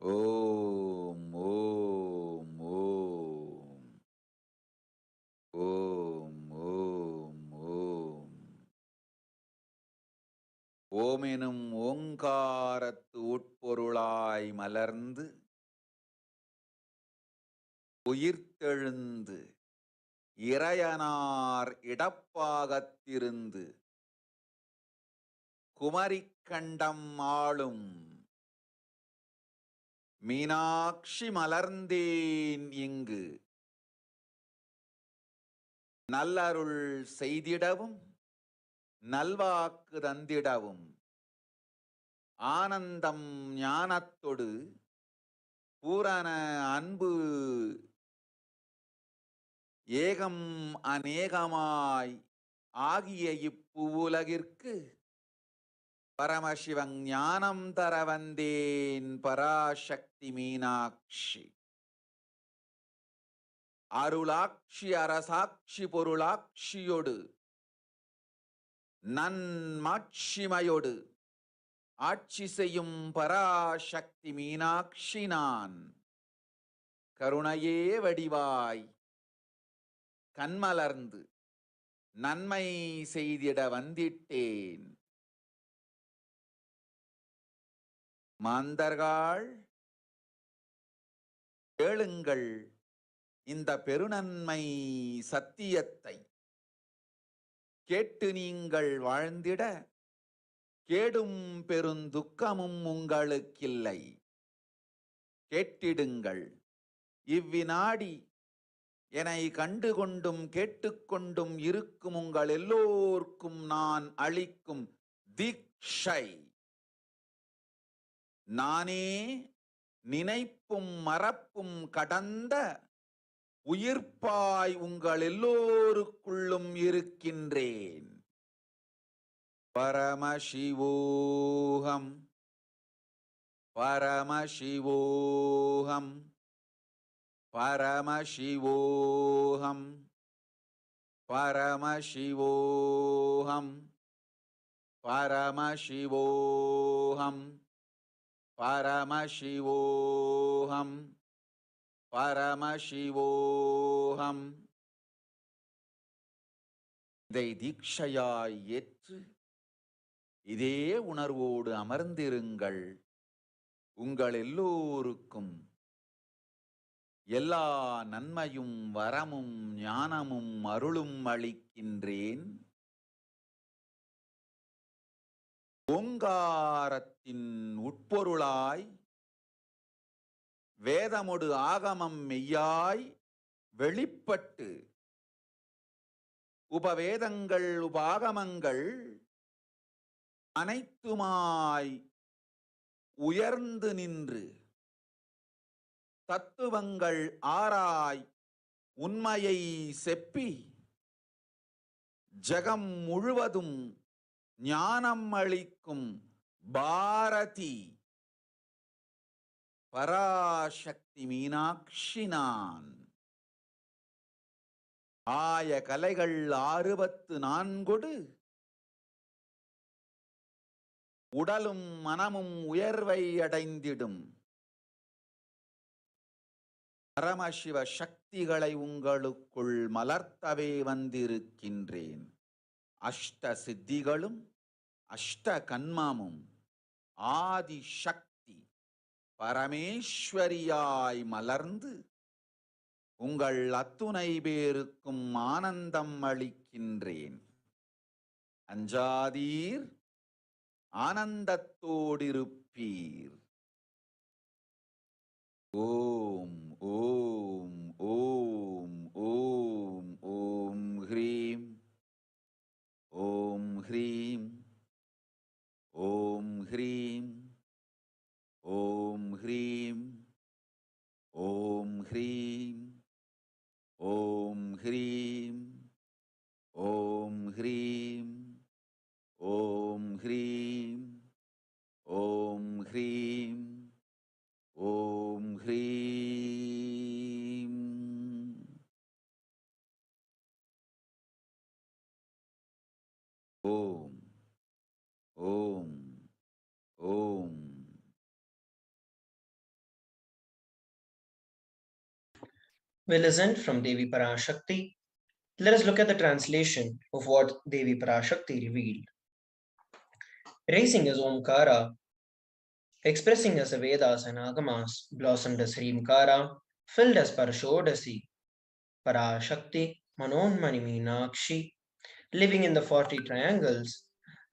Om, Om, Om. Om, Om, Om. ஓமெனும் ஓங்காரத்து உட்பொருளாய் மலர்ந்து உயிர்த்தெழுந்து இறையனார் இடப்பாகத்திருந்து குமரிக்கண்டம் ஆளும் மீனாட்சி மலர்ந்தேன் இங்கு நல்லருள் செய்திடவும் நல்வாக்கு தந்திடவும் ஆனந்தம் ஞானத்தொடு பூரண அன்பு ஏகம் அநேகமாய் ஆகிய இப்புவுலகிற்கு பரமசிவன் ஞானம் தர வந்தேன் பராசக்தி மீனாட்சி. அருளாட்சி அரசாட்சி பொருளாட்சியோடு நன்மாட்சிமையோடு ஆட்சி செய்யும் பராசக்தி மீனாட்சி நான் கருணையே வடிவாய் கண்மலர்ந்து நன்மை செய்திட வந்திட்டேன். மாந்தர்கள் கேளுங்கள் இந்த பெருநன்மை சத்தியத்தை, கேட்டு நீங்கள் வாழ்ந்திட கேடும் பெருந்துக்கமும் உங்களுக்கில்லை. கேட்டிடுங்கள். இவ்வினாடி என்னை கண்டுகொண்டும் கேட்டுக்கொண்டும் இருக்கும் உங்கள் எல்லோர்க்கும் நான் அளிக்கும் தீட்சை, நானே நினைப்பும் மறப்பும் கடந்த உயிர்ப்பாய் உங்கள் எல்லோருக்குள்ளும் இருக்கின்றேன். பரமசிவோகம் பரமசிவோகம் பரமசிவோகம் பரமசிவோகம் பரமசிவோகம் பரமசிவோகம் பரமசிவோகம். இதை தீட்சையாய் ஏற்று இதே உணர்வோடு அமர்ந்திருங்கள். உங்கள் எல்லோருக்கும் எல்லா நன்மையும் வரமும் ஞானமும் அருளும் அளிக்கின்றேன். ஓங்காரத்தின் உட்பொருளாய் வேதமொடு ஆகமம் மெய்யாய் வெளிப்பட்டு உபவேதங்கள் உபாகமங்கள் அனைத்துமாய் உயர்ந்து நின்று தத்துவங்கள் ஆராய் உண்மையை செப்பி ஜகம் முழுவதும் ஞானம் அளிக்கும் பாரதி பராசக்தி மீனாட்சி நான். ஆய கலைகள் 64 உடலும் மனமும் உயர்வை அடைந்திடும் பரமசிவ சக்திகளை உங்களுக்குள் மலர்த்தவே வந்திருக்கின்றேன். அஷ்ட சித்திகளும் அஷ்ட கன்மமும் ஆதி சக்தி பரமேஸ்வரியாய் மலர்ந்து உங்கள் அத்துணை பேருக்கும் ஆனந்தம் அளிக்கின்றேன். அஞ்சாதீர், ஆனந்தத்தோடிருப்பீர். ஓம் ஓம் ஓம் ஓம் ஓம் ஹ்ரீம் ஓம் ஹ்ரீம் ஓம் ஹ்ரீம் ஓம் ஹ்ரீம் ஓம் ஹ்ரீம் ஓம் ஹ்ரீம் ஓம் ஹ்ரீம் ஓம் ஹ்ரீம் ஓம் ஹ்ரீம் ஓம் ஹ்ரீம். ஓம் ஓம் ஓம். We listened from Devi Parashakti. Let us look at the translation of what Devi Parashakti revealed. Raising as Omkara, expressing as the Vedas and Agamas, blossomed as Hrimkara, filled as Parashodasi, Parashakti, Manonmani Meenakshi, living in the 40 triangles,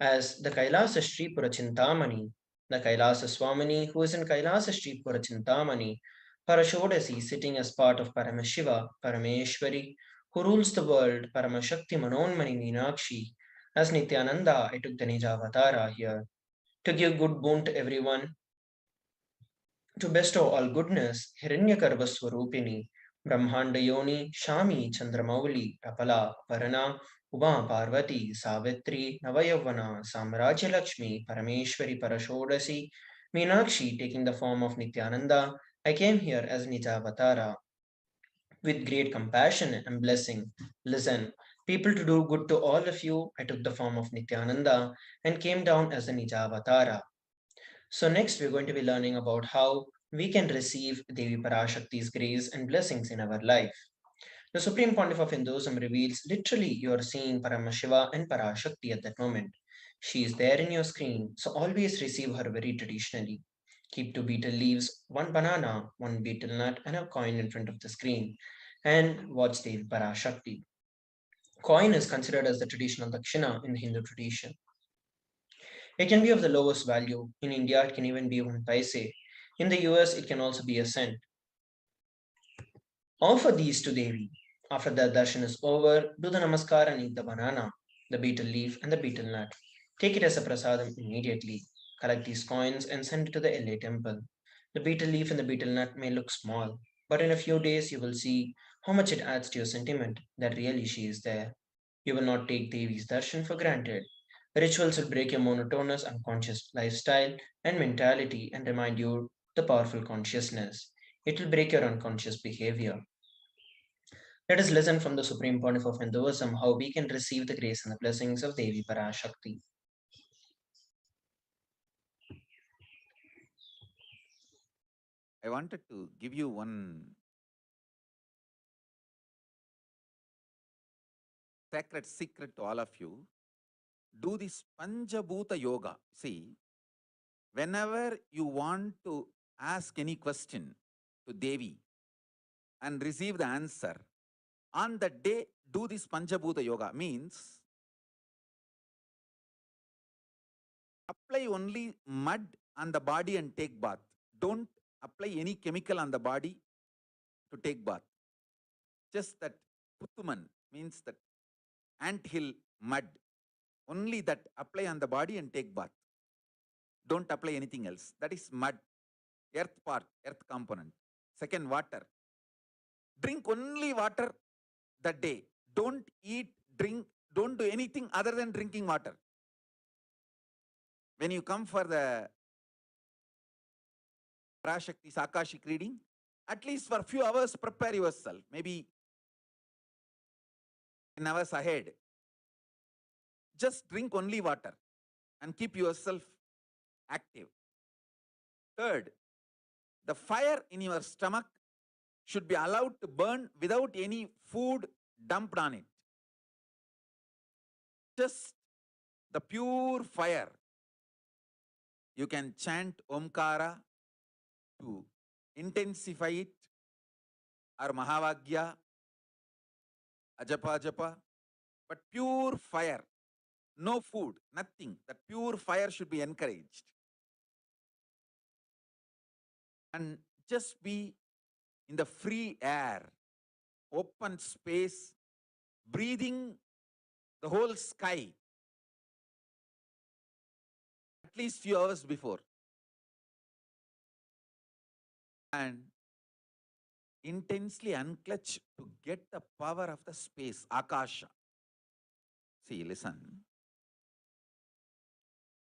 as the Kailasa Shri Purachintamani, the Kailasa Swamini, who is in Kailasa Shri Purachintamani, Parashodasi, sitting as part of Paramashiva, Parameshwari, who rules the world, Paramashakti Manonmani Meenakshi. As Nithyananda, I took the Nijavatara here to give good boon to everyone, to bestow all goodness, Hiranyakarbha Swarupini, Brahmanda Yoni, Shami, Chandramauli, Rapala, Varana, Uma, Parvati, Savitri, Navayavana, Samrajya Lakshmi, Parameshwari, Parashodasi, Meenakshi, taking the form of Nityananda, I came here as Nijavatara with great compassion and blessing. Listen, people, to do good to all of you, I took the form of Nityananda and came down as a Nijavatara. So next we're going to be learning about how we can receive Devi Parashakti's grace and blessings in our life. The Supreme Pontiff of Hinduism reveals literally you are seeing Paramashiva and Parashakti at that moment. She is there in your screen, so always receive her very traditionally. Keep two betel leaves, one banana, one betel nut, and a coin in front of the screen, and watch Devi Parashakti. Coin is considered as the traditional dakshina in the Hindu tradition. It can be of the lowest value. In India, it can even be 1 paise. In the US, it can also be a cent. Offer these to Devi. After the darshan is over, do the namaskar and eat the banana, the betel leaf, and the betel nut. Take it as a prasadam immediately. Collect these coins and send it to the LA temple. The betel leaf and the betel nut may look small, but in a few days you will see how much it adds to your sentiment that really she is there. You will not take Devi's darshan for granted. Rituals will break your monotonous unconscious lifestyle and mentality and remind you the powerful consciousness. It will break your unconscious behavior. Let us listen from the Supreme Pontiff of Hinduism how we can receive the grace and the blessings of Devi Parashakti. I wanted to give you one sacred secret to all of you. Do this Panchabhuta Yoga. See, whenever you want to ask any question to Devi and receive the answer, on that day, do this Panchabhuta Yoga. Means apply only mud on the body and take bath. Don't apply any chemical on the body to take bath. Just that Puttuman means that anthill mud. Only that apply on the body and take bath. Don't apply anything else. That is mud, earth part, earth component. Second, water. Drink only water that day. Don't eat, drink, don't do anything other than drinking water. When you come for the Parashakti's Akashic reading, at least for a few hours, prepare yourself. Maybe 10 hours ahead. Just drink only water and keep yourself active. Third, the fire in your stomach should be allowed to burn without any food dumped on it. Just the pure fire. You can chant Omkara to intensify it, or Mahavagya, Ajapa Japa, but pure fire, no food, nothing. That pure fire should be encouraged. And just be in the free air, open space, breathing the whole sky at least few hours before. And intensely unclutch to get the power of the space, Akasha. See, listen.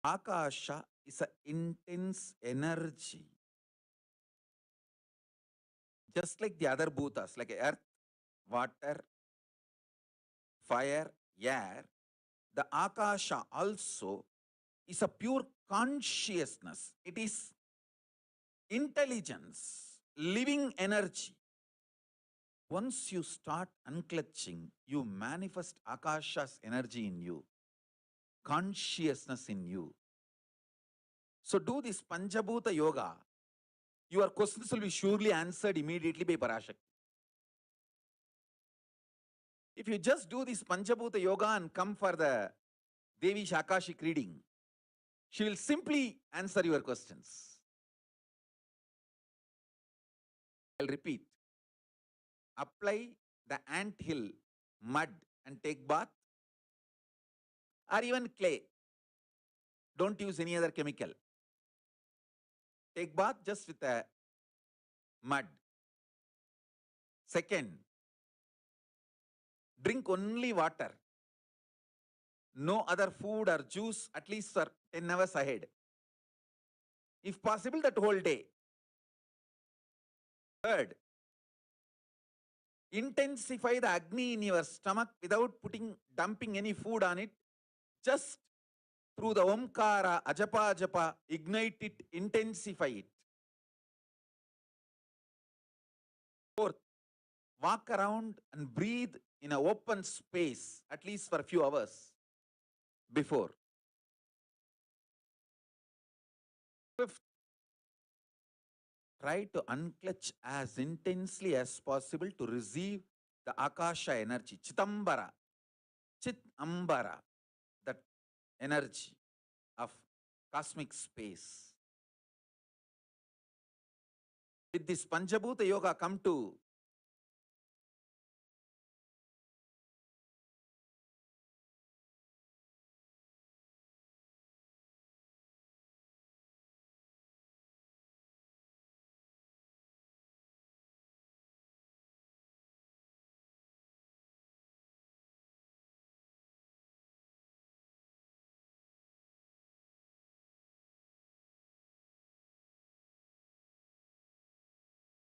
Akasha is an intense energy. Just like the other bhutas, like earth, water, fire, air, the Akasha also is a pure consciousness. It is intelligence, living energy. Once you start unclutching, you manifest Akasha's energy in you, consciousness in you. So do this Panchabhuta Yoga. Your questions will be surely answered immediately by Parashakti. If you just do this Panchabhuta Yoga and come for the Devi's Akashic reading. She will simply answer your questions. I'll repeat. Apply the ant hill mud and take bath, or even clay. Don't use any other chemical. Take bath just with a mud. Second, drink only water. No other food or juice at least for 10 hours ahead. If possible, that whole day. Third, intensify the Agni in your stomach without dumping any food on it. Just through the Omkara, Ajapa, Ajapa, ignite it, intensify it. Fourth, walk around and breathe in an open space at least for a few hours before. Fifth, try to unclutch as intensely as possible to receive the Akasha energy, Chitambara, Chitambara, that energy of cosmic space. With this Panchabhuta Yoga, come to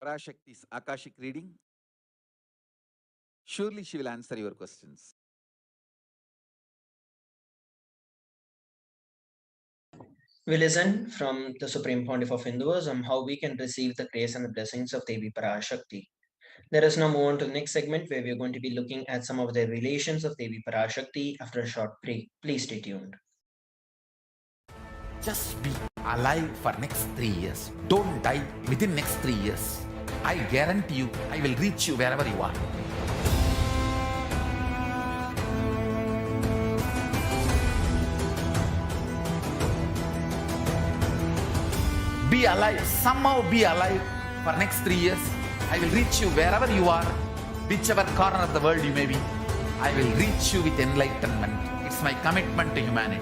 Parashakti's Akashic reading. Surely she will answer your questions. We listen from the Supreme Pontiff of Hinduism how we can receive the grace and the blessings of Devi Parashakti. Let us now move on to the next segment where we are going to be looking at some of the relations of Devi Parashakti after a short break. Please stay tuned. Just be alive for next 3 years. Don't die within next 3 years. I guarantee you, I will reach you wherever you are. Be alive, somehow be alive for next 3 years. I will reach you wherever you are, whichever corner of the world you may be. I will reach you with enlightenment. It's my commitment to humanity.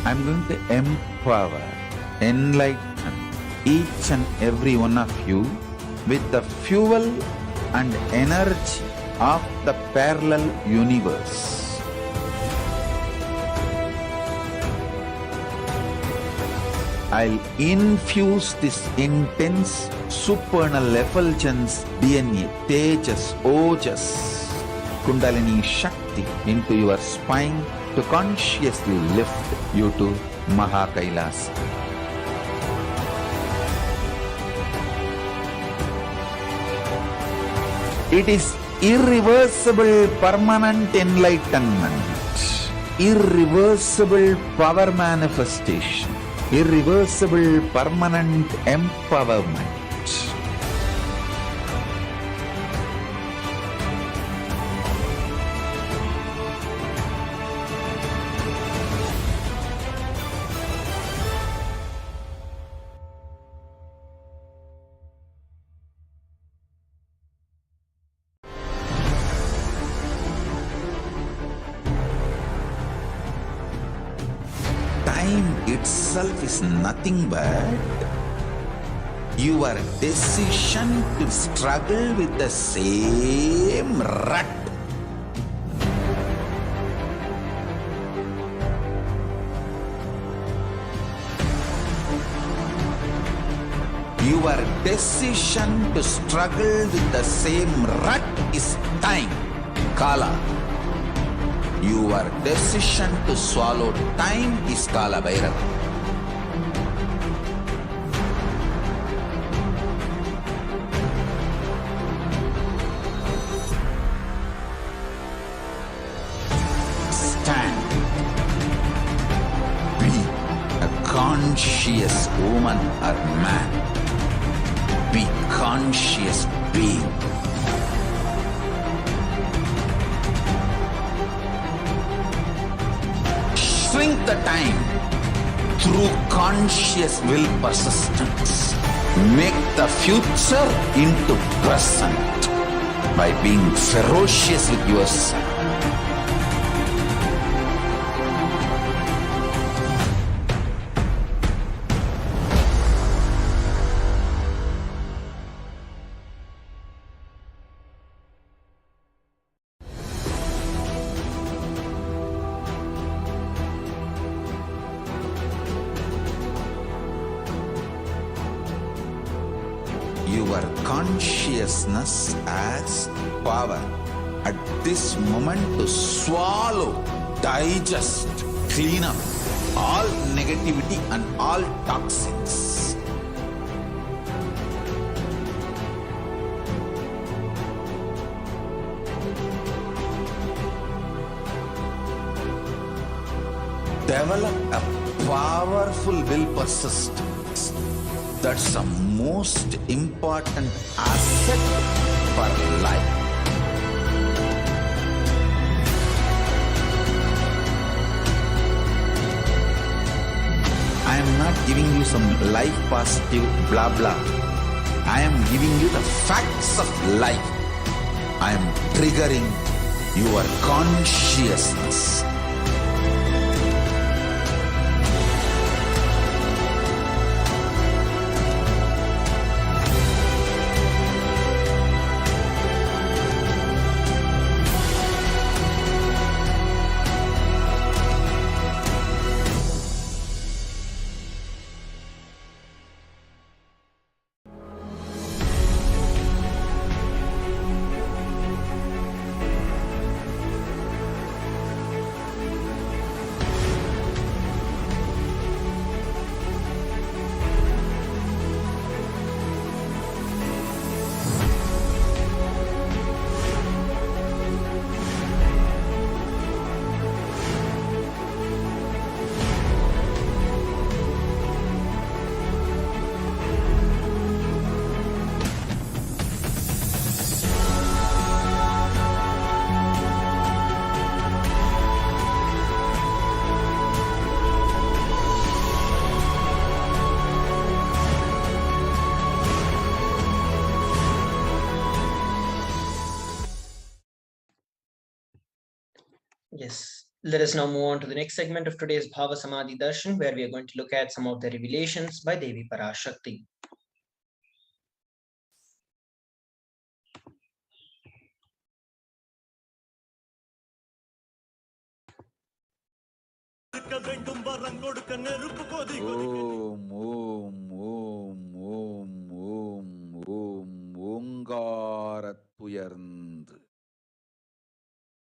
I'm going to empower, enlighten each and every one of you with the fuel and energy of the parallel universe. I'll infuse this intense supernal effulgence DNA, Tejas, Ojas, Kundalini Shakti into your spine to consciously lift you to Mahakailas. It is irreversible permanent enlightenment, irreversible power manifestation, irreversible permanent empowerment. Time itself is nothing but your decision to struggle with the same rut. Your decision to struggle with the same rut is time, Kala. Your decision to swallow time is Kala Bhairava. Stand. Be a conscious woman or man. Be conscious being. shrink the time through conscious will persistence. Make the future into present by being ferocious with yourself. Your consciousness as power at this moment to swallow, digest, clean up all negativity and all toxins. Develop a powerful will persistence. That's the most important asset for life. I am not giving you some life positive blah blah. I am giving you the facts of life. I am triggering your consciousness. Yes. Let us now move on to the next segment of today's Bhava Samadhi Darshan, where we are going to look at some of the revelations by Devi Parashakti. Om, Om, Om, Om, Om, Om, Omgaratuyarnd.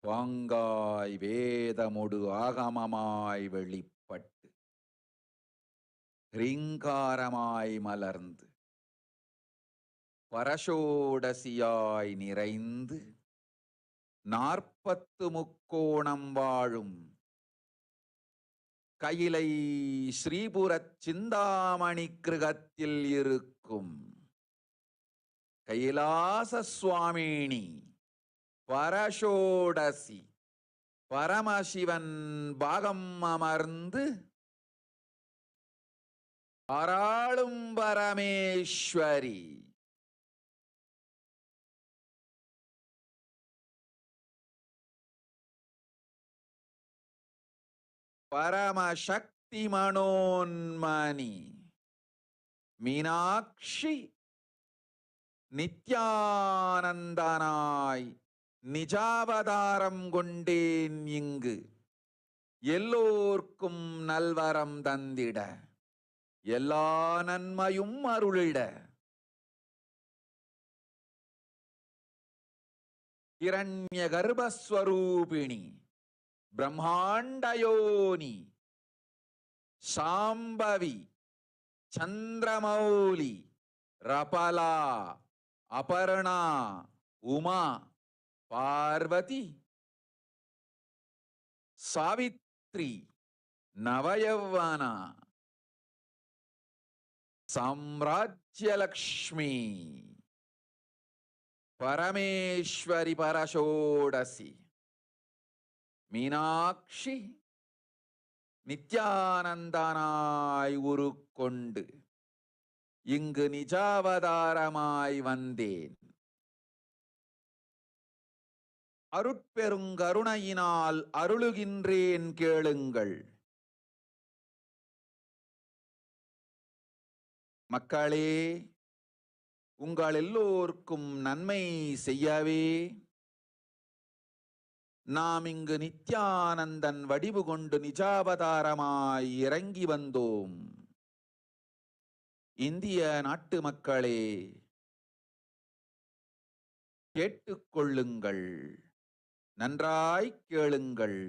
பாங்காய் வேதமொடு ஆகமமாய் வெளிப்பட்டு ரீங்காரமாய் மலர்ந்து பரஷோடசியாய் நிறைந்து 40 முக்கோணம் வாழும் கையிலை ஸ்ரீபுரச் சிந்தாமணி கிருகத்தில் இருக்கும் கைலாச சுவாமினி பரஷோடசி பரமசிவன் பாகம் அமர்ந்து ஆராளும் பரமேஸ்வரி பரமசக்தி மனோன்மணி மீனாட்சி நித்யானந்தனாய் நிஜாவதாரம் கொண்டேன் இங்கு எல்லோர்க்கும் நல்வரம் தந்திட எல்லா நன்மையும் அருளிட ஹிரண்ய கர்ப்பஸ்வரூபிணி பிரம்மாண்டயோனி சாம்பவி சந்திரமௌலி ரபலா அபர்ணா உமா பார்வதி சாவித்ரி நவயவனா சாம்ராஜ்யலக்ஷ்மி பரமேஸ்வரி பரஷோடசி மீனாட்சி நித்யானந்தனாய் உருக்கொண்டு இங்கு நிஜாவதாரமாய் வந்தேன். அருட்பெருங்கருணையினால் அருளுகின்றேன் கேளுங்கள். மக்களே, உங்கள் எல்லோருக்கும் நன்மை செய்யவே நாம் இங்கு நித்யானந்தன் வடிவு கொண்டு நிஜாவதாரமாய் இறங்கி வந்தோம். இந்திய நாட்டு மக்களே, கேட்டுக்கொள்ளுங்கள், நன்றாய் கேளுங்கள்.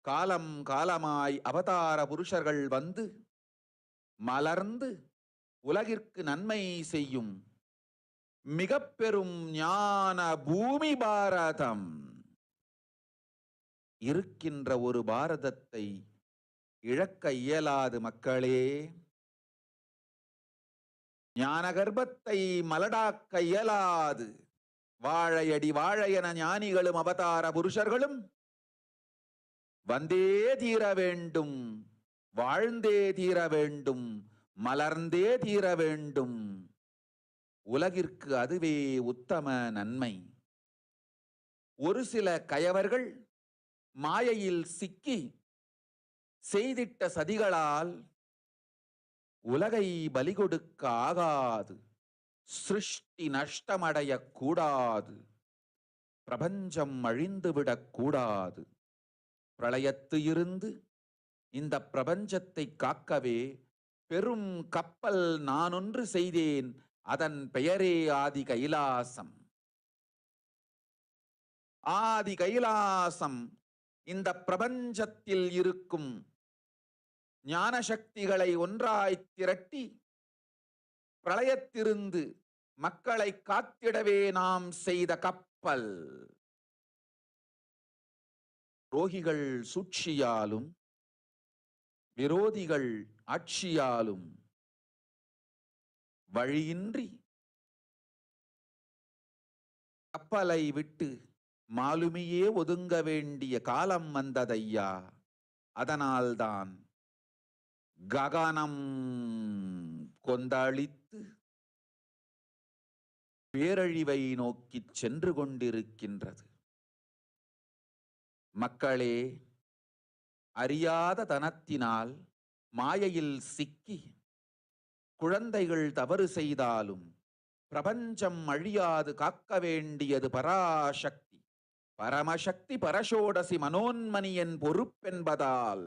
காலம் காலமாய் அவதார புருஷர்கள் வந்து மலர்ந்து உலகிற்கு நன்மை செய்யும் மிக பெரும் ஞான பூமி பாரதம் இருக்கின்ற ஒரு பாரதத்தை இழக்க இயலாது மக்களே. ஞான கர்ப்பத்தை மலடாக்க இயலாது. வாழையடி வாழையன ஞானிகளும் அவதார புருஷர்களும் வந்தே தீர வேண்டும், வாழ்ந்தே தீர வேண்டும், மலர்ந்தே தீர வேண்டும். உலகிற்கு அதுவே உத்தம நன்மை. ஒரு சில கயவர்கள் மாயையில் சிக்கி செய்திட்ட சதிகளால் உலகை பலி கொடுக்க ஆகாது. சிருஷ்டி நஷ்டமடைய கூடாது. பிரபஞ்சம் அழிந்துவிடக் கூடாது. பிரளயத்து இருந்து இந்த பிரபஞ்சத்தை காக்கவே பெரும் கப்பல் நானொன்று செய்தேன். அதன் பெயரே ஆதி கைலாசம். ஆதி கைலாசம் இந்த பிரபஞ்சத்தில் இருக்கும் ஞான சக்திகளை ஒன்றாய் திரட்டி பிரளயத்திலிருந்து மக்களை காத்திடவே நாம் செய்த கப்பல். துரோகிகள் சூழ்ச்சியாலும் விரோதிகள் ஆட்சியாலும் வழியின்றி கப்பலை விட்டு மாலுமியே ஒதுங்க வேண்டிய காலம் வந்ததையா. அதனால்தான் ககனம் கொந்தளித்து பேரழிவை நோக்கி சென்று கொண்டிருக்கின்றது. மக்களே, அறியாத தனத்தினால் மாயையில் சிக்கி குழந்தைகள் தவறு செய்தாலும் பிரபஞ்சம் அழியாது காக்க வேண்டியது பராசக்தி. பரமசக்தி பரஷோடசி மனோன்மணியின் பொறுப்பென்பதால்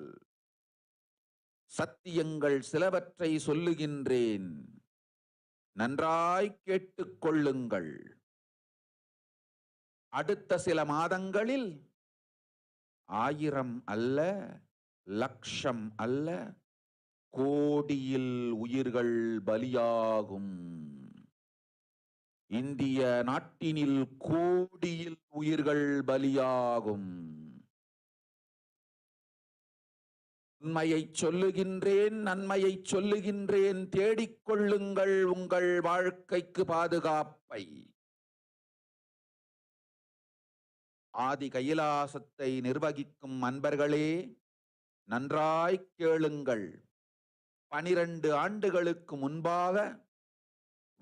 சத்தியங்கள் சிலவற்றை சொல்லுகின்றேன், நன்றாய் கேட்டுக்கொள்ளுங்கள். அடுத்த சில மாதங்களில் 1000 அல்ல, லட்சம் அல்ல, கோடியில் உயிர்கள் பலியாகும். இந்திய நாட்டினில் கோடியில் உயிர்கள் பலியாகும். உண்மையை சொல்லுகின்றேன், நன்மையை சொல்லுகின்றேன். தேடிக்கொள்ளுங்கள் உங்கள் வாழ்க்கைக்கு பாதுகாப்பை. ஆதி கைலாசத்தை நிர்வகிக்கும் அன்பர்களே, நன்றாய் கேளுங்கள். 12 ஆண்டுகளுக்கு முன்பாக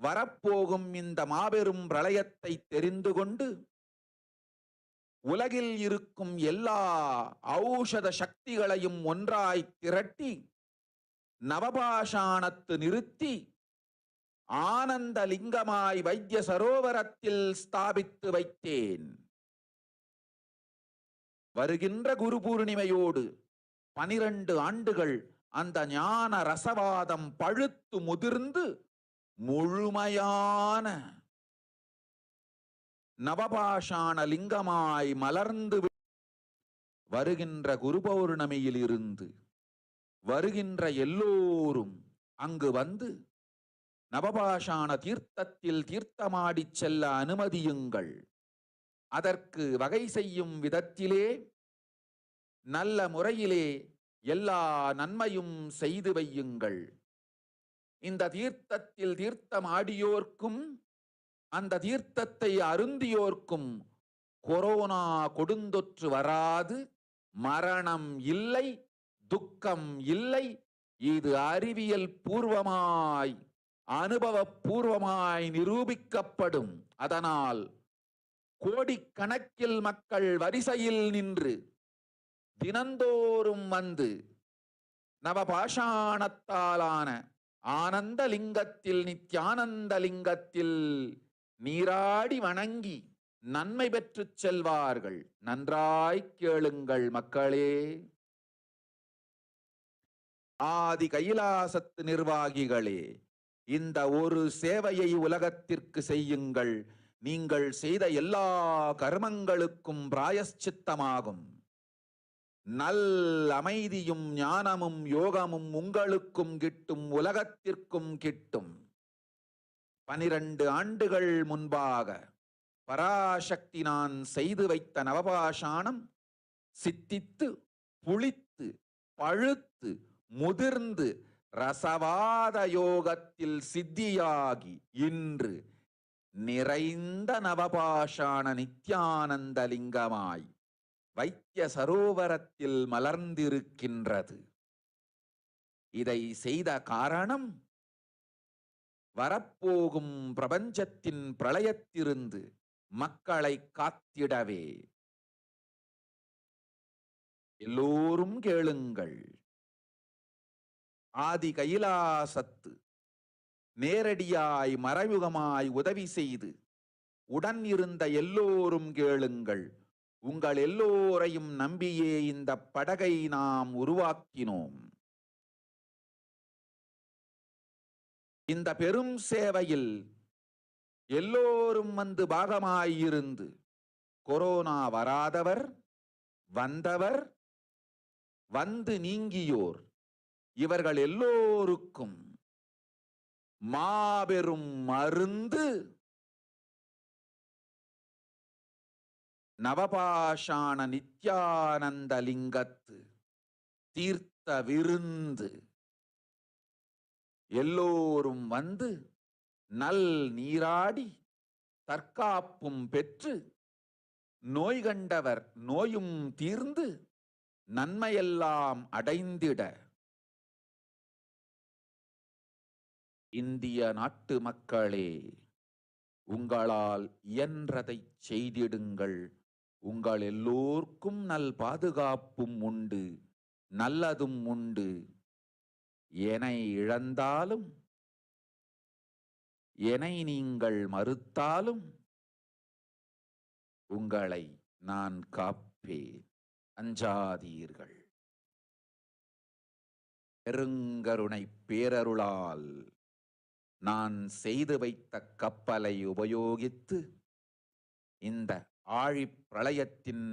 வரப்போகும் இந்த மாபெரும் பிரளயத்தை தெரிந்து கொண்டு உலகில் இருக்கும் எல்லா ஔஷத சக்திகளையும் ஒன்றாய் திரட்டி நவபாஷாணத்து நிறுத்தி ஆனந்த லிங்கமாய் வைத்திய சரோவரத்தில் ஸ்தாபித்து வைத்தேன். வருகின்ற குரு பூர்ணிமையோடு 12 ஆண்டுகள் அந்த ஞான ரசவாதம் பழுத்து முதிர்ந்து முழுமையான நவபாஷாண லிங்கமாய் மலர்ந்து வருகின்ற குரு பௌர்ணமியில் இருந்து வருகின்ற எல்லோரும் அங்கு வந்து நவபாஷாண தீர்த்தத்தில் தீர்த்தமாடி செல்ல அனுமதியுங்கள். அதற்கு வகை செய்யும் விதத்திலே நல்ல முறையிலே எல்லா நன்மையும் செய்து வையுங்கள். இந்த தீர்த்தத்தில் தீர்த்தமாடியோர்க்கும் அந்த தீர்த்தத்தை அருந்தியோர்க்கும் கொரோனா கொடுந்தொற்று வராது, மரணம் இல்லை, துக்கம் இல்லை. இது அறிவியல் பூர்வமாய் அனுபவபூர்வமாய் நிரூபிக்கப்படும். அதனால் கோடிக்கணக்கில் மக்கள் வரிசையில் நின்று தினந்தோறும் வந்து நவபாஷாணத்தாலான ஆனந்த லிங்கத்தில், நித்யானந்த லிங்கத்தில் நீராடி வணங்கி நன்மை பெற்றுச் செல்வார்கள். நன்றாய் கேளுங்கள் மக்களே. ஆதி கைலாசத்து நிர்வாகிகளே, இந்த ஒரு சேவையை உலகத்திற்கு செய்யுங்கள். நீங்கள் செய்த எல்லா கர்மங்களுக்கும் பிராயஷ்சித்தமாகும். நல் அமைதியும் ஞானமும் யோகமும் உங்களுக்கும் கிட்டும், உலகத்திற்கும் கிட்டும். 12 ஆண்டுகள் முன்பாக பராசக்தி நான் செய்து வைத்த நவபாஷாணம் சித்தித்து புளித்து பழுத்து முதிர்ந்து ரசவாத யோகத்தில் சித்தியாகி இன்று நிறைந்த நவபாஷாண நித்யானந்த லிங்கமாய் வைத்திய சரோவரத்தில் மலர்ந்திருக்கின்றது. இதை செய்த காரணம் வரப்போகும் பிரபஞ்சத்தின் பிரளயத்திலிருந்து மக்களை காத்திடவே. எல்லோரும் கேளுங்கள். ஆதி கைலாசத்து நேரடியாய் மறைமுகமாய் உதவி செய்து உடன் இருந்த எல்லோரும் கேளுங்கள். உங்கள் எல்லோரையும் நம்பியே இந்த படகை நாம் உருவாக்கினோம். இந்த பெரும் சேவையில் எல்லோரும் வந்து பாகமாயிருந்து கொரோனா வராதவர், வந்தவர், வந்து நீங்கியோர், இவர்கள் எல்லோருக்கும் மாபெரும் மருந்து நவபாஷாண நித்யானந்த லிங்கத்து தீர்த்த விருந்து. எல்லோரும் வந்து நல் நீராடி தற்காப்பும் பெற்று நோய் கண்டவர் நோயும் தீர்ந்து நன்மையெல்லாம் அடைந்திட இந்திய நாட்டு மக்களே, உங்களால் இயன்றதை செய்திடுங்கள். உங்கள் எல்லோர்க்கும் நல் பாதுகாப்பும் உண்டு, நல்லதும் உண்டு. என்னை இழந்தாலும், என்னை நீங்கள் மறுத்தாலும் உங்களை நான் காப்பேன். அஞ்சாதீர்கள். பெருங்கருணை பேரருளால் நான் செய்து வைத்த கப்பலை உபயோகித்து இந்த ஆழிப் பிரளயத்தின்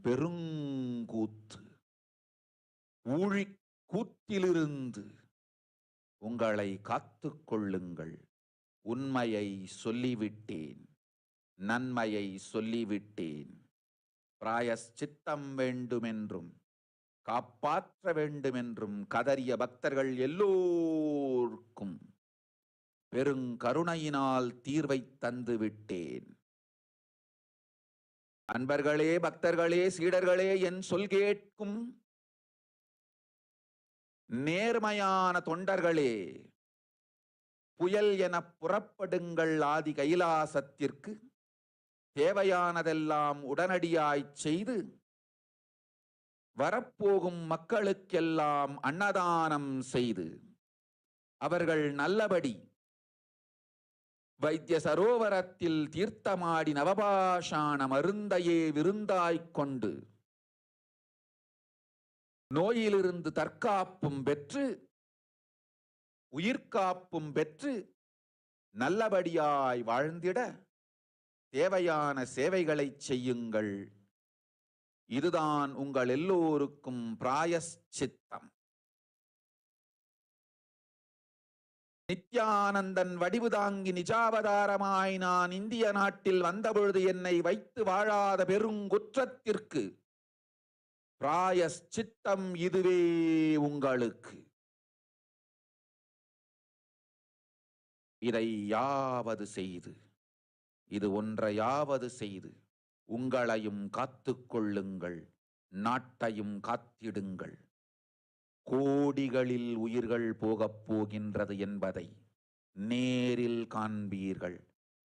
பெருங்கூத்து ஊழிக் கூத்திலிருந்து உங்களை காத்துக் கொள்ளுங்கள். உண்மையை சொல்லிவிட்டேன், நன்மையை சொல்லிவிட்டேன். பிராயஷ்சித்தம் வேண்டுமென்றும் காப்பாற்ற வேண்டுமென்றும் கதறிய பக்தர்கள் எல்லோருக்கும் பெருங்கருணையினால் தீர்வை தந்து விட்டேன். அன்பர்களே, பக்தர்களே, சீடர்களே, என் சொல் கேட்கும் நேர்மையான தொண்டர்களே, புயல் என புறப்படுங்கள். ஆதி கைலாசத்திற்கு தேவையானதெல்லாம் உடனடியாய் செய்து வரப்போகும் மக்களுக்கெல்லாம் அன்னதானம் செய்து அவர்கள் நல்லபடி வைத்திய சரோவரத்தில் தீர்த்தமாடி நவபாஷாண மருந்தையே விருந்தாய்க் கொண்டு நோயிலிருந்து தற்காப்பும் பெற்று உயிர்காப்பும் பெற்று நல்லபடியாய் வாழ்ந்திட தேவையான சேவைகளை செய்யுங்கள். இதுதான் உங்கள் எல்லோருக்கும் பிராயஷ்சித்தம். நித்யானந்தன் வடிவு தாங்கி நிஜாவதாரமாய் நான் இந்திய நாட்டில் வந்தபொழுது என்னை வைத்து வாழாத பெருங்குற்றத்திற்கு பிராயஷ்சித்தம் இதுவே உங்களுக்கு. இதை யாவது செய்து, இது ஒன்றையாவது செய்து உங்களையும் காத்துக் கொள்ளுங்கள், நாட்டையும் காத்திடுங்கள். கோடிகளில் உயிர்கள் போகப் போகின்றது என்பதை நேரில் காண்பீர்கள்.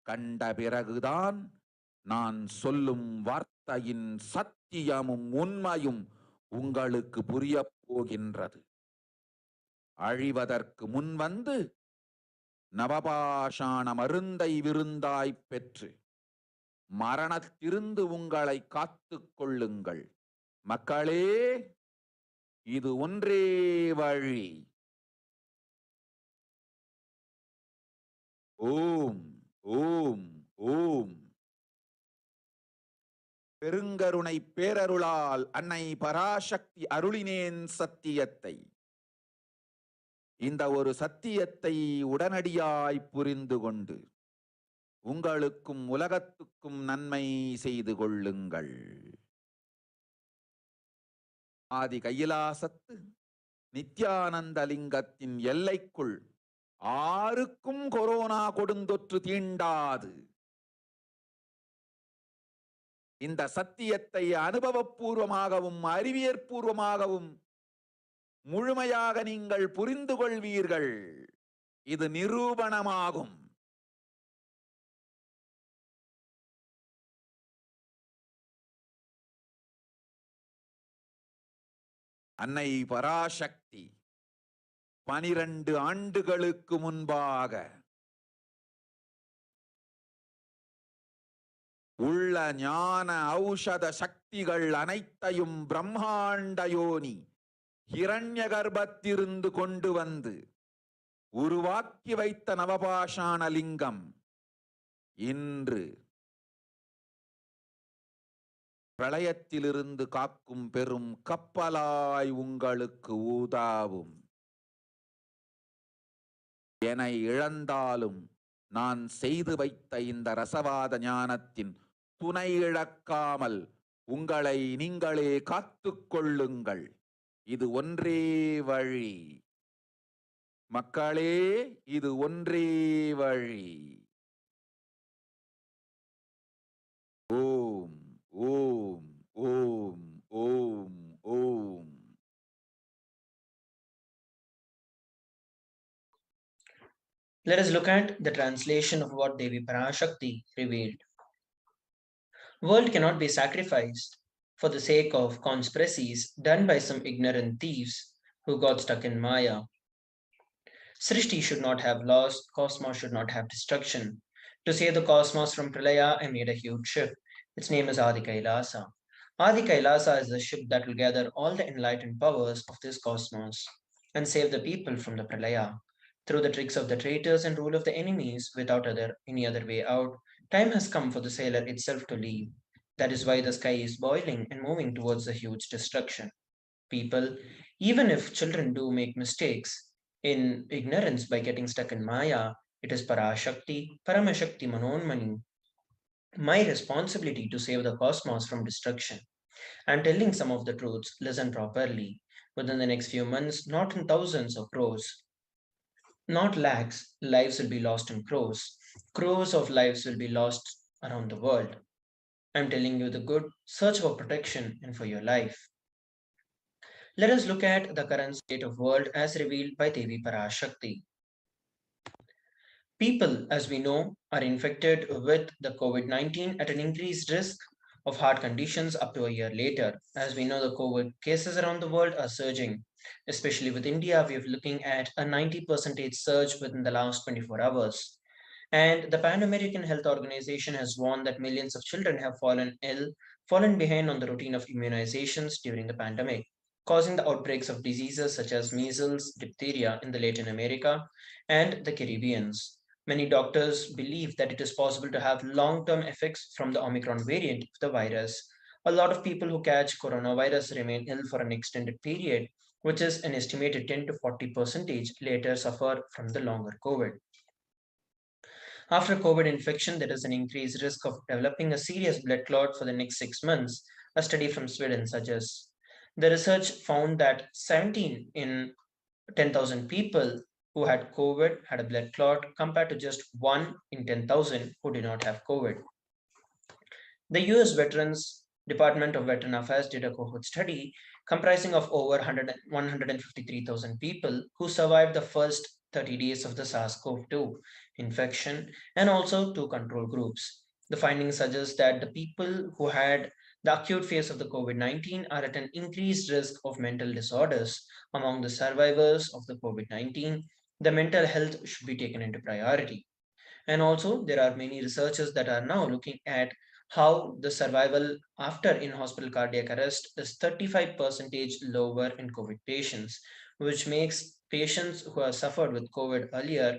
கண்ட பிறகுதான் நான் சொல்லும் வார்த்தையின் சத்தியமும் உண்மையும் உங்களுக்கு புரியப் போகின்றது. அழிவதற்கு முன் வந்து நவபாஷாண மருந்தை விருந்தாய் பெற்று மரணத்திருந்து உங்களை காத்துக் கொள்ளுங்கள். மக்களே, இது ஒன்றே வழி. ஓம் ஓம் ஓம். பெருங்கருணை பேரருளால் அன்னை பராசக்தி அருளினேன் சத்தியத்தை. இந்த ஒரு சத்தியத்தை உடனடியாய் புரிந்து கொண்டு உங்களுக்கும் உலகத்துக்கும் நன்மை செய்து கொள்ளுங்கள். ஆதி கையிலாசத்து நித்யானந்த லிங்கத்தின் எல்லைக்குள் ஆருக்கும் கொரோனா கொடுந்தொற்று தீண்டாது. இந்த சத்தியத்தை அனுபவபூர்வமாகவும் அறிவியற்பூர்வமாகவும் முழுமையாக நீங்கள் புரிந்து கொள்வீர்கள். இது நிரூபணமாகும். அன்னை பராசக்தி 12 ஆண்டுகளுக்கு முன்பாக உள்ள ஞான ஔஷத சக்திகள் அனைத்தையும் பிரம்மாண்ட யோனி ஹிரண்ய கர்ப்பத்திலிருந்து கொண்டு வந்து உருவாக்கி வைத்த நவபாஷாண லிங்கம் இன்று பிரளயத்திலிருந்து காக்கும் பெரும் கப்பலாய் உங்களுக்கு ஊதாவும். என இழந்தாலும் நான் செய்து வைத்த இந்த ரசவாத ஞானத்தின் துணை இழக்காமல் உங்களை நீங்களே காத்துக் கொள்ளுங்கள். இது ஒன்றே வழி. மக்களே, இது ஒன்றே வழி. ஓம் ஓம் ஓம் ஓம் ஓம். Let us look at the translation of what Devi Parashakti revealed. World cannot be sacrificed for the sake of conspiracies done by some ignorant thieves who got stuck in Maya. Srishti should not have loss, cosmos should not have destruction. To save the cosmos from Pralaya, I made a huge ship. Its name is Adi Kailasa. Adi Kailasa is the ship that will gather all the enlightened powers of this cosmos and save the people from the Pralaya. Through the tricks of the traitors and rule of the enemies, without any other way out, time has come for the sailor itself to leave. That is why the sky is boiling and moving towards the huge destruction. People, even if children do make mistakes in ignorance by getting stuck in Maya, it is Parashakti, Paramashakti Manonmani, my responsibility to save the cosmos from destruction. I am telling some of the truths, listen properly. Within the next few months, not in thousands or crores, not lakhs, lives will be lost in crores. Crores of lives will be lost around the world. I'm telling you the good, search for protection and for your life. Let us look at the current state of world as revealed by Devi Parashakti. People, as we know, are infected with the COVID-19 at an increased risk of heart conditions up to a year later. As we know, the COVID cases around the world are surging. Especially with India, we are looking at a 90% surge within the last 24 hours. And the Pan American Health Organization has warned that millions of children have fallen behind on the routine of immunizations during the pandemic, causing the outbreaks of diseases such as measles, diphtheria in the Latin America and the Caribbeans. Many doctors believe that it is possible to have long-term effects from the Omicron variant of the virus. A lot of people who catch coronavirus remain ill for an extended period, which is an estimated 10 to 40% later suffer from the longer COVID. After COVID infection, there is an increased risk of developing a serious blood clot for the next 6 months, a study from Sweden suggests. The research found that 17 in 10,000 people who had COVID had a blood clot compared to just 1 in 10,000 who did not have COVID. The US Department of Veteran Affairs did a cohort study comprising of over 153,000 people who survived the first 30 days of the SARS-CoV-2 infection and also two control groups. The findings suggest that the people who had the acute phase of the COVID-19 are at an increased risk of mental disorders. Among the survivors of the COVID-19, the mental health should be taken into priority. And also, there are many researchers that are now looking at how the survival after in-hospital cardiac arrest is 35% lower in COVID patients, which makes patients who have suffered with COVID earlier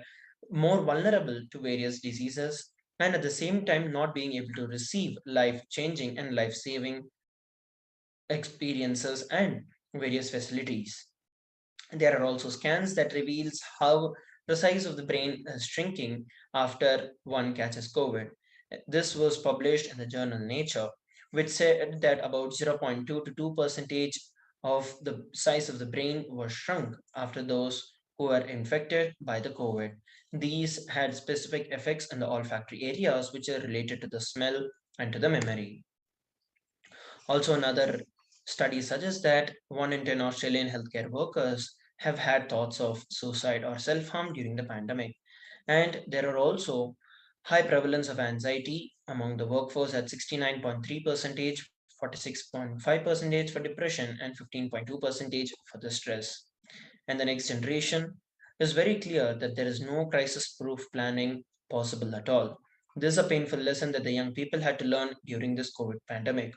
more vulnerable to various diseases and at the same time not being able to receive life-changing and life-saving experiences and various facilities. There are also scans that reveals how the size of the brain is shrinking after one catches COVID. This was published in the journal Nature, which said that about 0.2 to 2 percentage of the size of the brain was shrunk after those who were infected by the COVID. These had specific effects in the olfactory areas, which are related to the smell and to the memory. Also, another study suggests that 1 in 10 Australian healthcare workers have had thoughts of suicide or self harm during the pandemic. And there are also high prevalence of anxiety among the workforce at 69.3%, 46.5% for depression, and 15.2% for the stress. And the next generation is very clear that there is no crisis proof planning possible at all. This is a painful lesson that the young people had to learn during this COVID pandemic.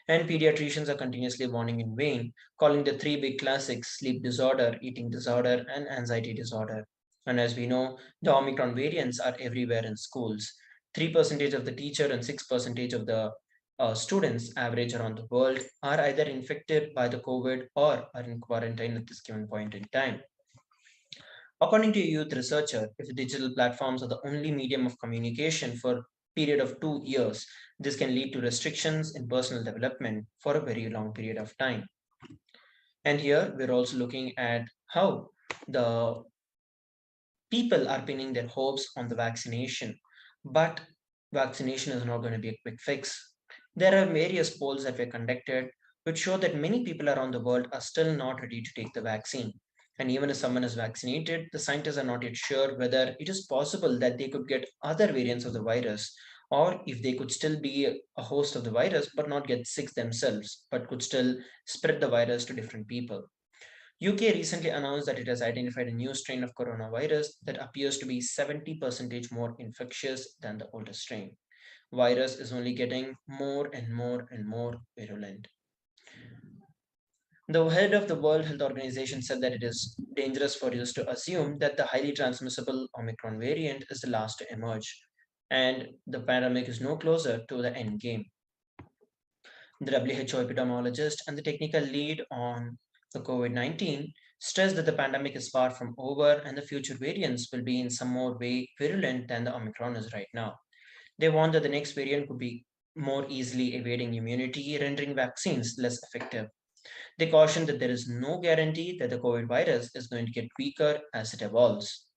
And pediatricians are continuously warning in vain, calling the three big classics sleep disorder, eating disorder, and anxiety disorder. And as we know, the Omicron variants are everywhere in schools. 3% of the teacher and 6% of the students average around the world are either infected by the COVID or are in quarantine at this given point in time. According to a youth researcher, if digital platforms are the only medium of communication for a period of 2 years, this can lead to restrictions in personal development for a very long period of time. And here we're also looking at how the people are pinning their hopes on the vaccination, but vaccination is not going to be a quick fix. There are various polls that were conducted which show that many people around the world are still not ready to take the vaccine. And even if someone is vaccinated, the scientists are not yet sure whether it is possible that they could get other variants of the virus, or if they could still be a host of the virus but not get sick themselves, but could still spread the virus to different people. UK recently announced that it has identified a new strain of coronavirus that appears to be 70% more infectious than the older strain. Virus is only getting more and more and more virulent. The head of the World Health Organization said that it is dangerous for us to assume that the highly transmissible Omicron variant is the last to emerge, and the pandemic is no closer to the end game. The WHO epidemiologist and the technical lead on the COVID-19 stressed that the pandemic is far from over and the future variants will be in some more way virulent than the Omicron is right now. They warned that the next variant could be more easily evading immunity, rendering vaccines less effective. They cautioned that there is no guarantee that the COVID virus is going to get weaker as it evolves.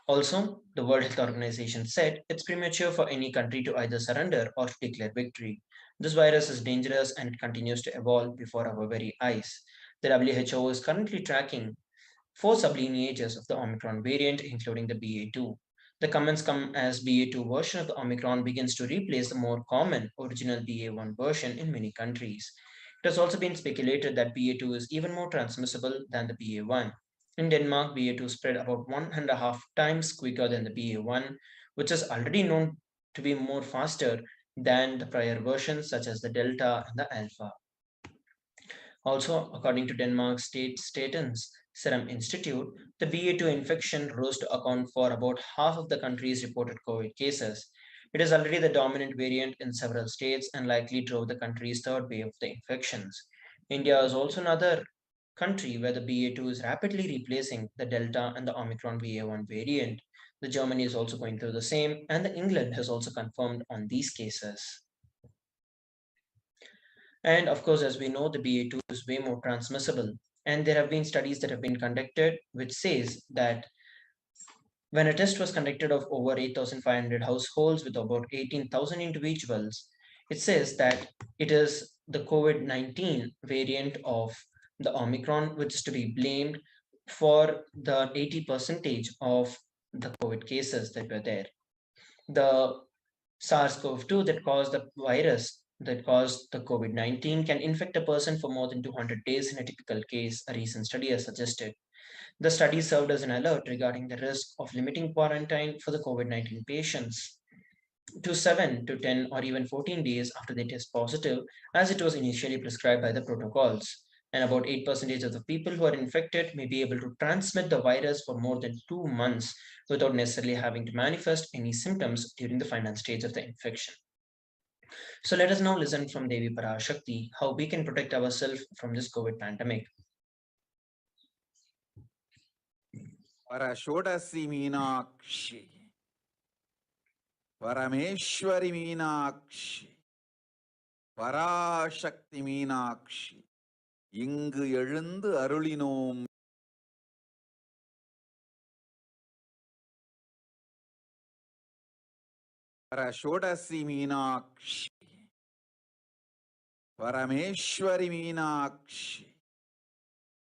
Also, the World Health Organization said it's premature for any country to either surrender or to declare victory. This virus is dangerous and it continues to evolve before our very eyes. The WHO is currently tracking four sublineages of the Omicron variant, including the BA2. The comments come as BA2 version of the Omicron begins to replace the more common original BA1 version in many countries. It has also been speculated that BA2 is even more transmissible than the BA1. In Denmark, BA2 spread about 1.5 times quicker than the BA1, which is already known to be more faster than the prior versions such as the Delta and the Alpha. Also, according to Denmark's State Statens Serum Institute, the BA2 infection rose to account for about half of the country's reported COVID cases. It is already the dominant variant in several states and likely drove the country's third wave of the infections. India is also another country where the BA2 is rapidly replacing the Delta and the Omicron BA1 variant. The Germany is also going through the same, and the England has also confirmed on these cases. And of course, as we know, the BA2 is way more transmissible. And there have been studies that have been conducted which says that when a test was conducted of over 8,500 households with about 18,000 individuals, it says that it is the COVID-19 variant of the Omicron, which is to be blamed for the 80% of the COVID cases that were there. The SARS-CoV-2 that caused the virus that caused the COVID-19 can infect a person for more than 200 days in a typical case, a recent study has suggested. The study served as an alert regarding the risk of limiting quarantine for the COVID-19 patients to 7 to 10 or even 14 days after they test positive, as it was initially prescribed by the protocols. And about 8% of the people who are infected may be able to transmit the virus for more than 2 months without necessarily having to manifest any symptoms during the final stage of the infection. So let us now listen from Devi Parashakti how we can protect ourselves from this COVID pandemic. Parashodasi Meenakshi, Parameshwari Meenakshi, Parashakti Meenakshi, இங்கு எழுந்து அருளினோம். Parashodasi Meenakshi, Parameshwari Meenakshi,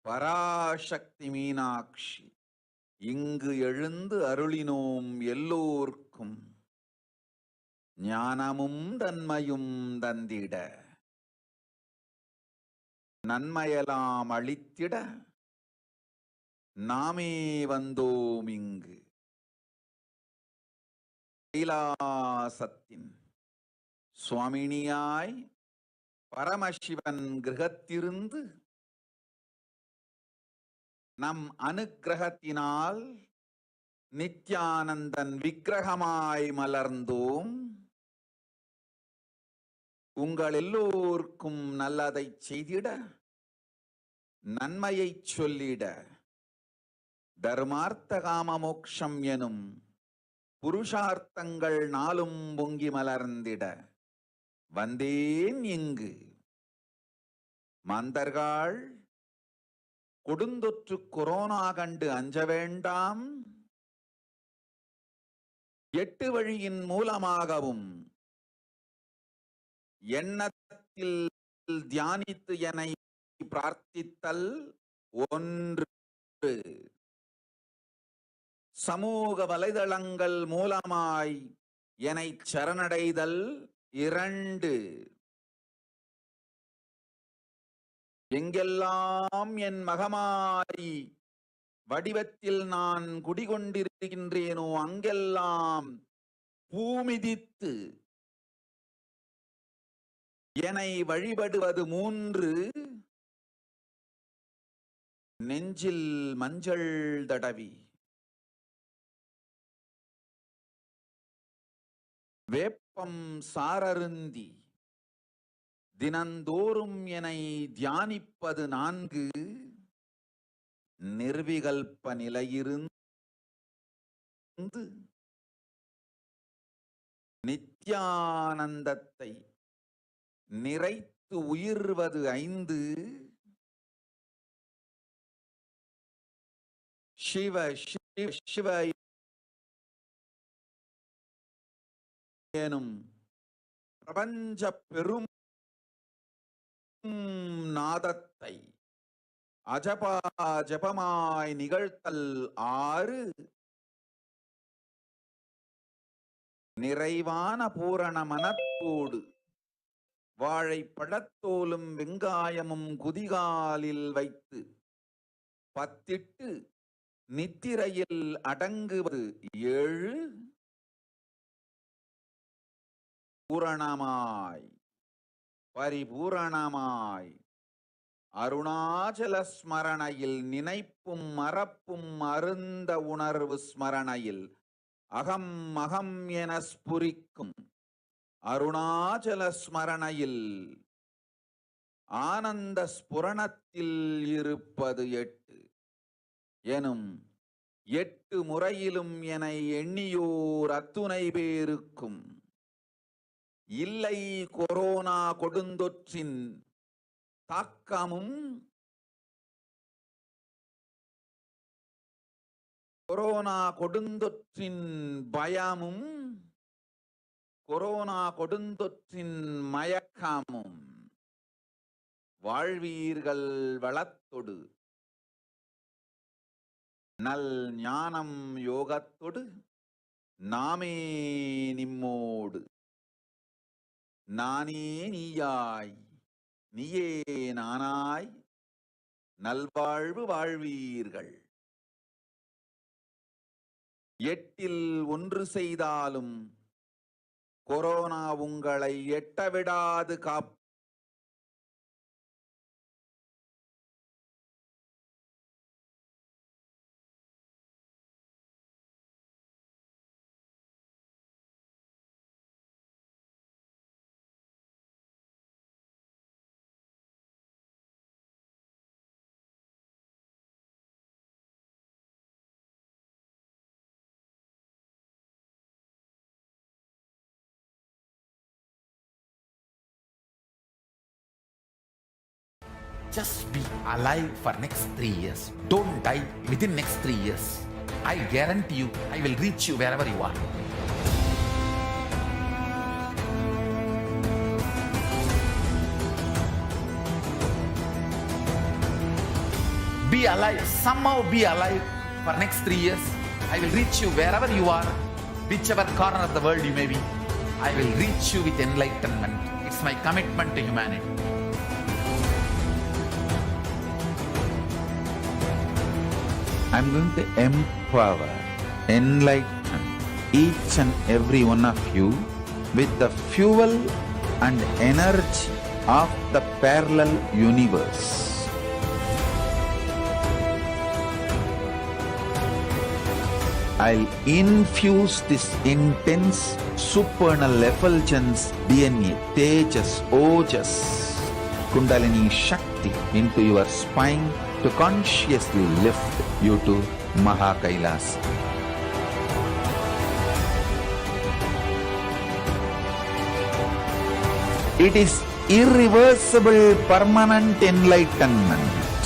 Parashakti Meenakshi, இங்கு எழுந்து அருளினோம் எல்லோர்க்கும் ஞானமும் தன்மையும் தந்திட நன்மையெல்லாம் அளித்திட நாமே வந்தோம் இங்கு. கைலாசத்தின் சுவாமினியாய் பரமசிவன் கிரகத்திருந்து நம் அனுக்கிரகத்தினால் நித்யானந்தன் விக்கிரகமாய் மலர்ந்தோம். உங்கள் எல்லோருக்கும் நல்லதை செய்திட நன்மையை சொல்லிட தர்மார்த்த காம மோக்ஷம் எனும் புருஷார்த்தங்கள் நாளும் பொங்கி மலர்ந்திட வந்தேன் இங்கு. மாந்தர்கள் கொடுந்தொற்று கொரோனா கண்டு அஞ்ச வேண்டாம். 8 வழியின் மூலமாகவும் எண்ணத்தில் தியானித்து என்னை பிரார்த்தித்தல் 1, சமூக வலைதளங்கள் மூலமாய் என்னை சரணடைதல் 2, எங்கெல்லாம் என் மகமாரி வடிவத்தில் நான் குடிகொண்டிருக்கின்றேனோ அங்கெல்லாம் பூமிதித்து என்னை வழிபடுவது 3, நெஞ்சில் மஞ்சள் தடவி வேப்பம் சாரருந்தி தினந்தோறும் என்னை தியானிப்பது 4, நிர்விகல்ப நிலையிருந்து நித்யானந்தத்தை நிறைத்து உயிர்வது 5, சிவ சிவ சிவ எனும் பிரபஞ்ச பெரும் நாதத்தை அஜபா ஜபமாய் நிகழ்த்தல் 6, நிறைவான பூரண மனத்தோடு வாழைப்பழத்தோலும் வெங்காயமும் குதிகாலில் வைத்து பத்திட்டு நித்திரையில் அடங்குவது 7, பூரணமாய் பரிபூரணமாய் அருணாச்சல ஸ்மரணையில் நினைப்பும் மறப்பும் அருந்த உணர்வு ஸ்மரணையில் அகம் அகம் என ஸ்புரிக்கும் அருணாச்சல ஸ்மரணையில் ஆனந்த ஸ்புரணத்தில் இருப்பது 8 எனும் 8 முறையிலும் என எண்ணியோர் அத்துணை பேருக்கும் இல்லை கொரோனா கொடுந்தொற்றின் தாக்கமும் கொரோனா கொடுந்தொற்றின் பயமும் கொரோனா கொடுந்தொற்றின் மயக்கமும் வாழ்வீர்கள் வளத்தொடு நல் ஞானம் யோகத்தொடு நாமே நிம்மோடு நானே நீயாய் நீயே நானாய் நல்வாழ்வு வாழ்வீர்கள். எட்டில் ஒன்று செய்தாலும் கொரோனா உங்களை எட்டவிடாது Just be alive for next 3 years. Don't die within next 3 years. I guarantee you, I will reach you wherever you are. Be alive, somehow be alive for next 3 years. I will reach you wherever you are, whichever corner of the world you may be. I will reach you with enlightenment. It's my commitment to humanity. I'm going to empower, enlighten each and every one of you with the fuel and energy of the parallel universe. I'll infuse this intense supernal effulgence DNA, Tejas, Ojas, Kundalini Shakti into your spine to consciously lift you to Mahakailas. It is irreversible permanent enlightenment,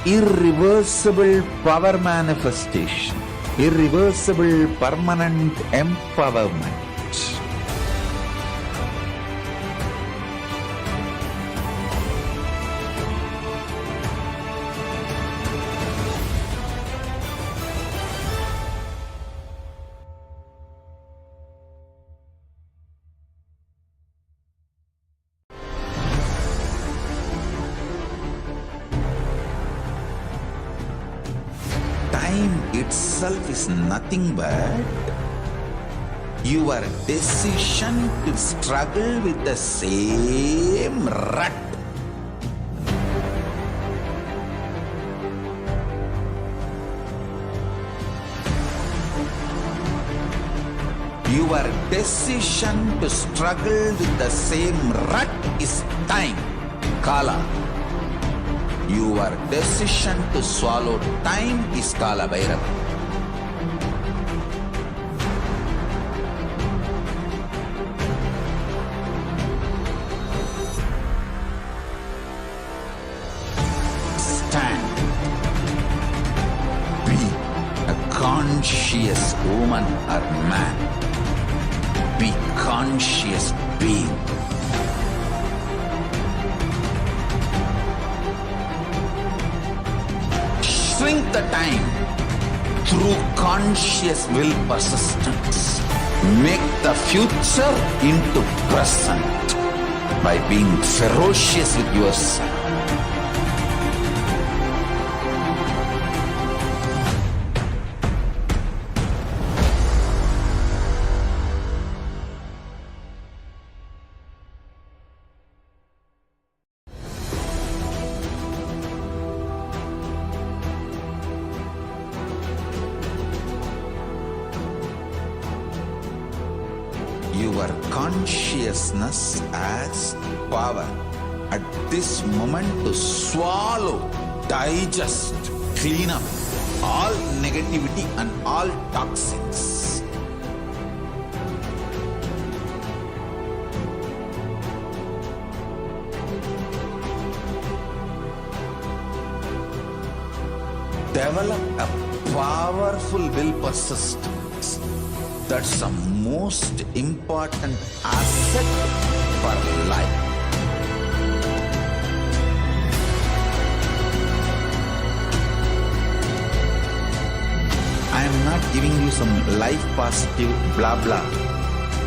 irreversible power manifestation, irreversible permanent empowerment. Time itself is nothing but your decision to struggle with the same rut. Your decision to struggle with the same rut is time, Kala. Your decision to swallow time is Kala Bhairava. Stand. Be a conscious woman or man. Be conscious being. Shrink the time through conscious will persistence. Make the future into present by being ferocious with yourself. Your consciousness has power at this moment to swallow, digest, clean up all negativity and all toxins. Develop a powerful will persistence. That's the most important asset for life. am not giving you some life positive blah blah.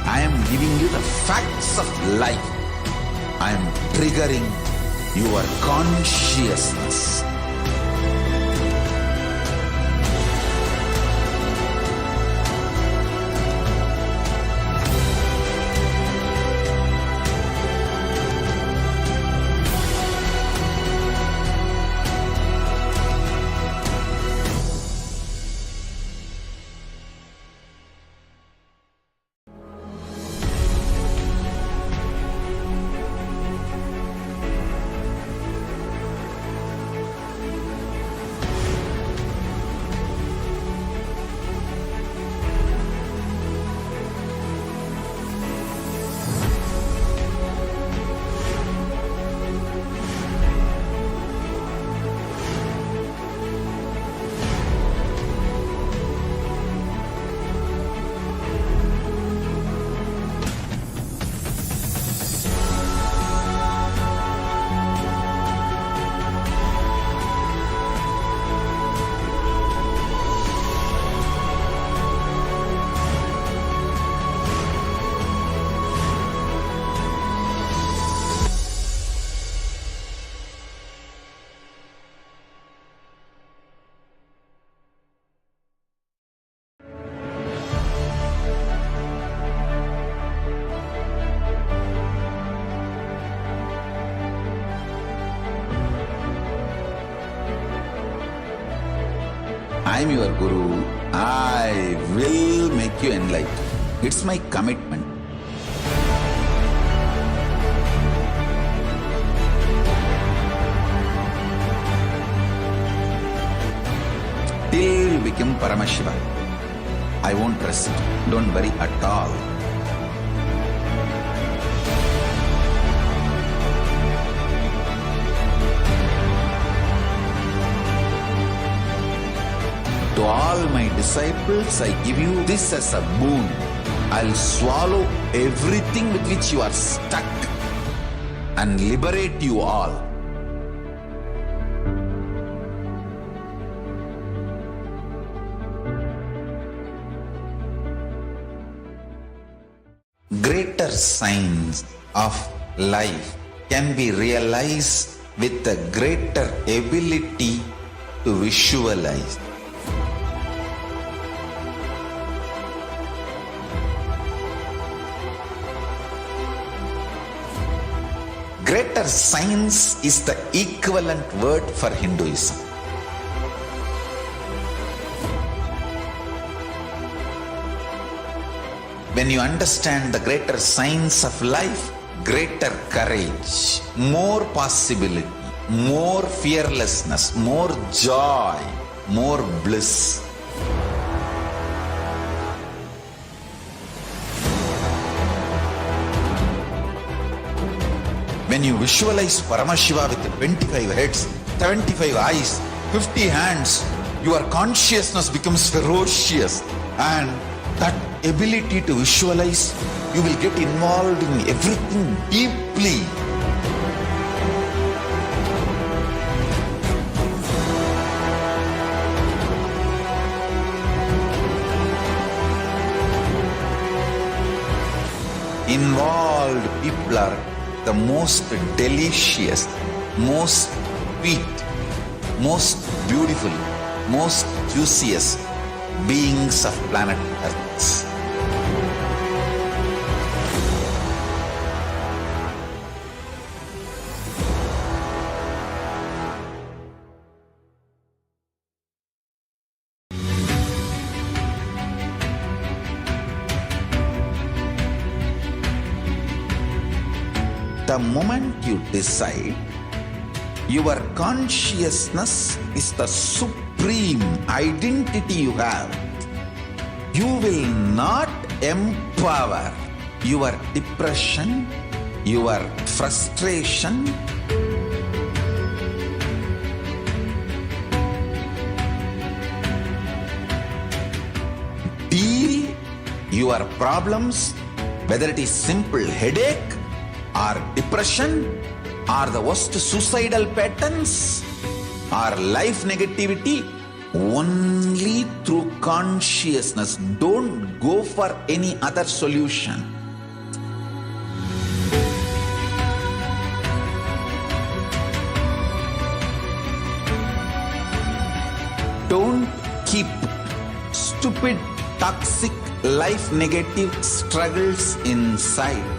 I am giving you the facts of life. I am triggering your consciousness. I am your Guru. I will make you enlightened. It's my commitment. Till you become Paramashiva, I won't rest. Don't worry at all. To all my disciples, I give you this as a boon. I'll swallow everything with which you are stuck and liberate you all. Greater signs of life can be realized with a greater ability to visualize. Greater science is the equivalent word for Hinduism. When you understand the greater science of life, greater courage, more possibility, more fearlessness, more joy, more bliss. When you visualize Paramashiva with 25 heads, 75 eyes, 50 hands, your consciousness becomes ferocious, and that ability to visualize, you will get involved in everything deeply. Involved people are the most delicious, most sweet, most beautiful, most juiciest beings of planet Earth. The moment you decide, your consciousness is the supreme identity you have. You will not empower your depression, your frustration, deal your problems, whether it is simple headache or depression or the worst suicidal patterns or life negativity, only through consciousness. Don't go for any other solution. Don't keep stupid, toxic, life negative struggles inside.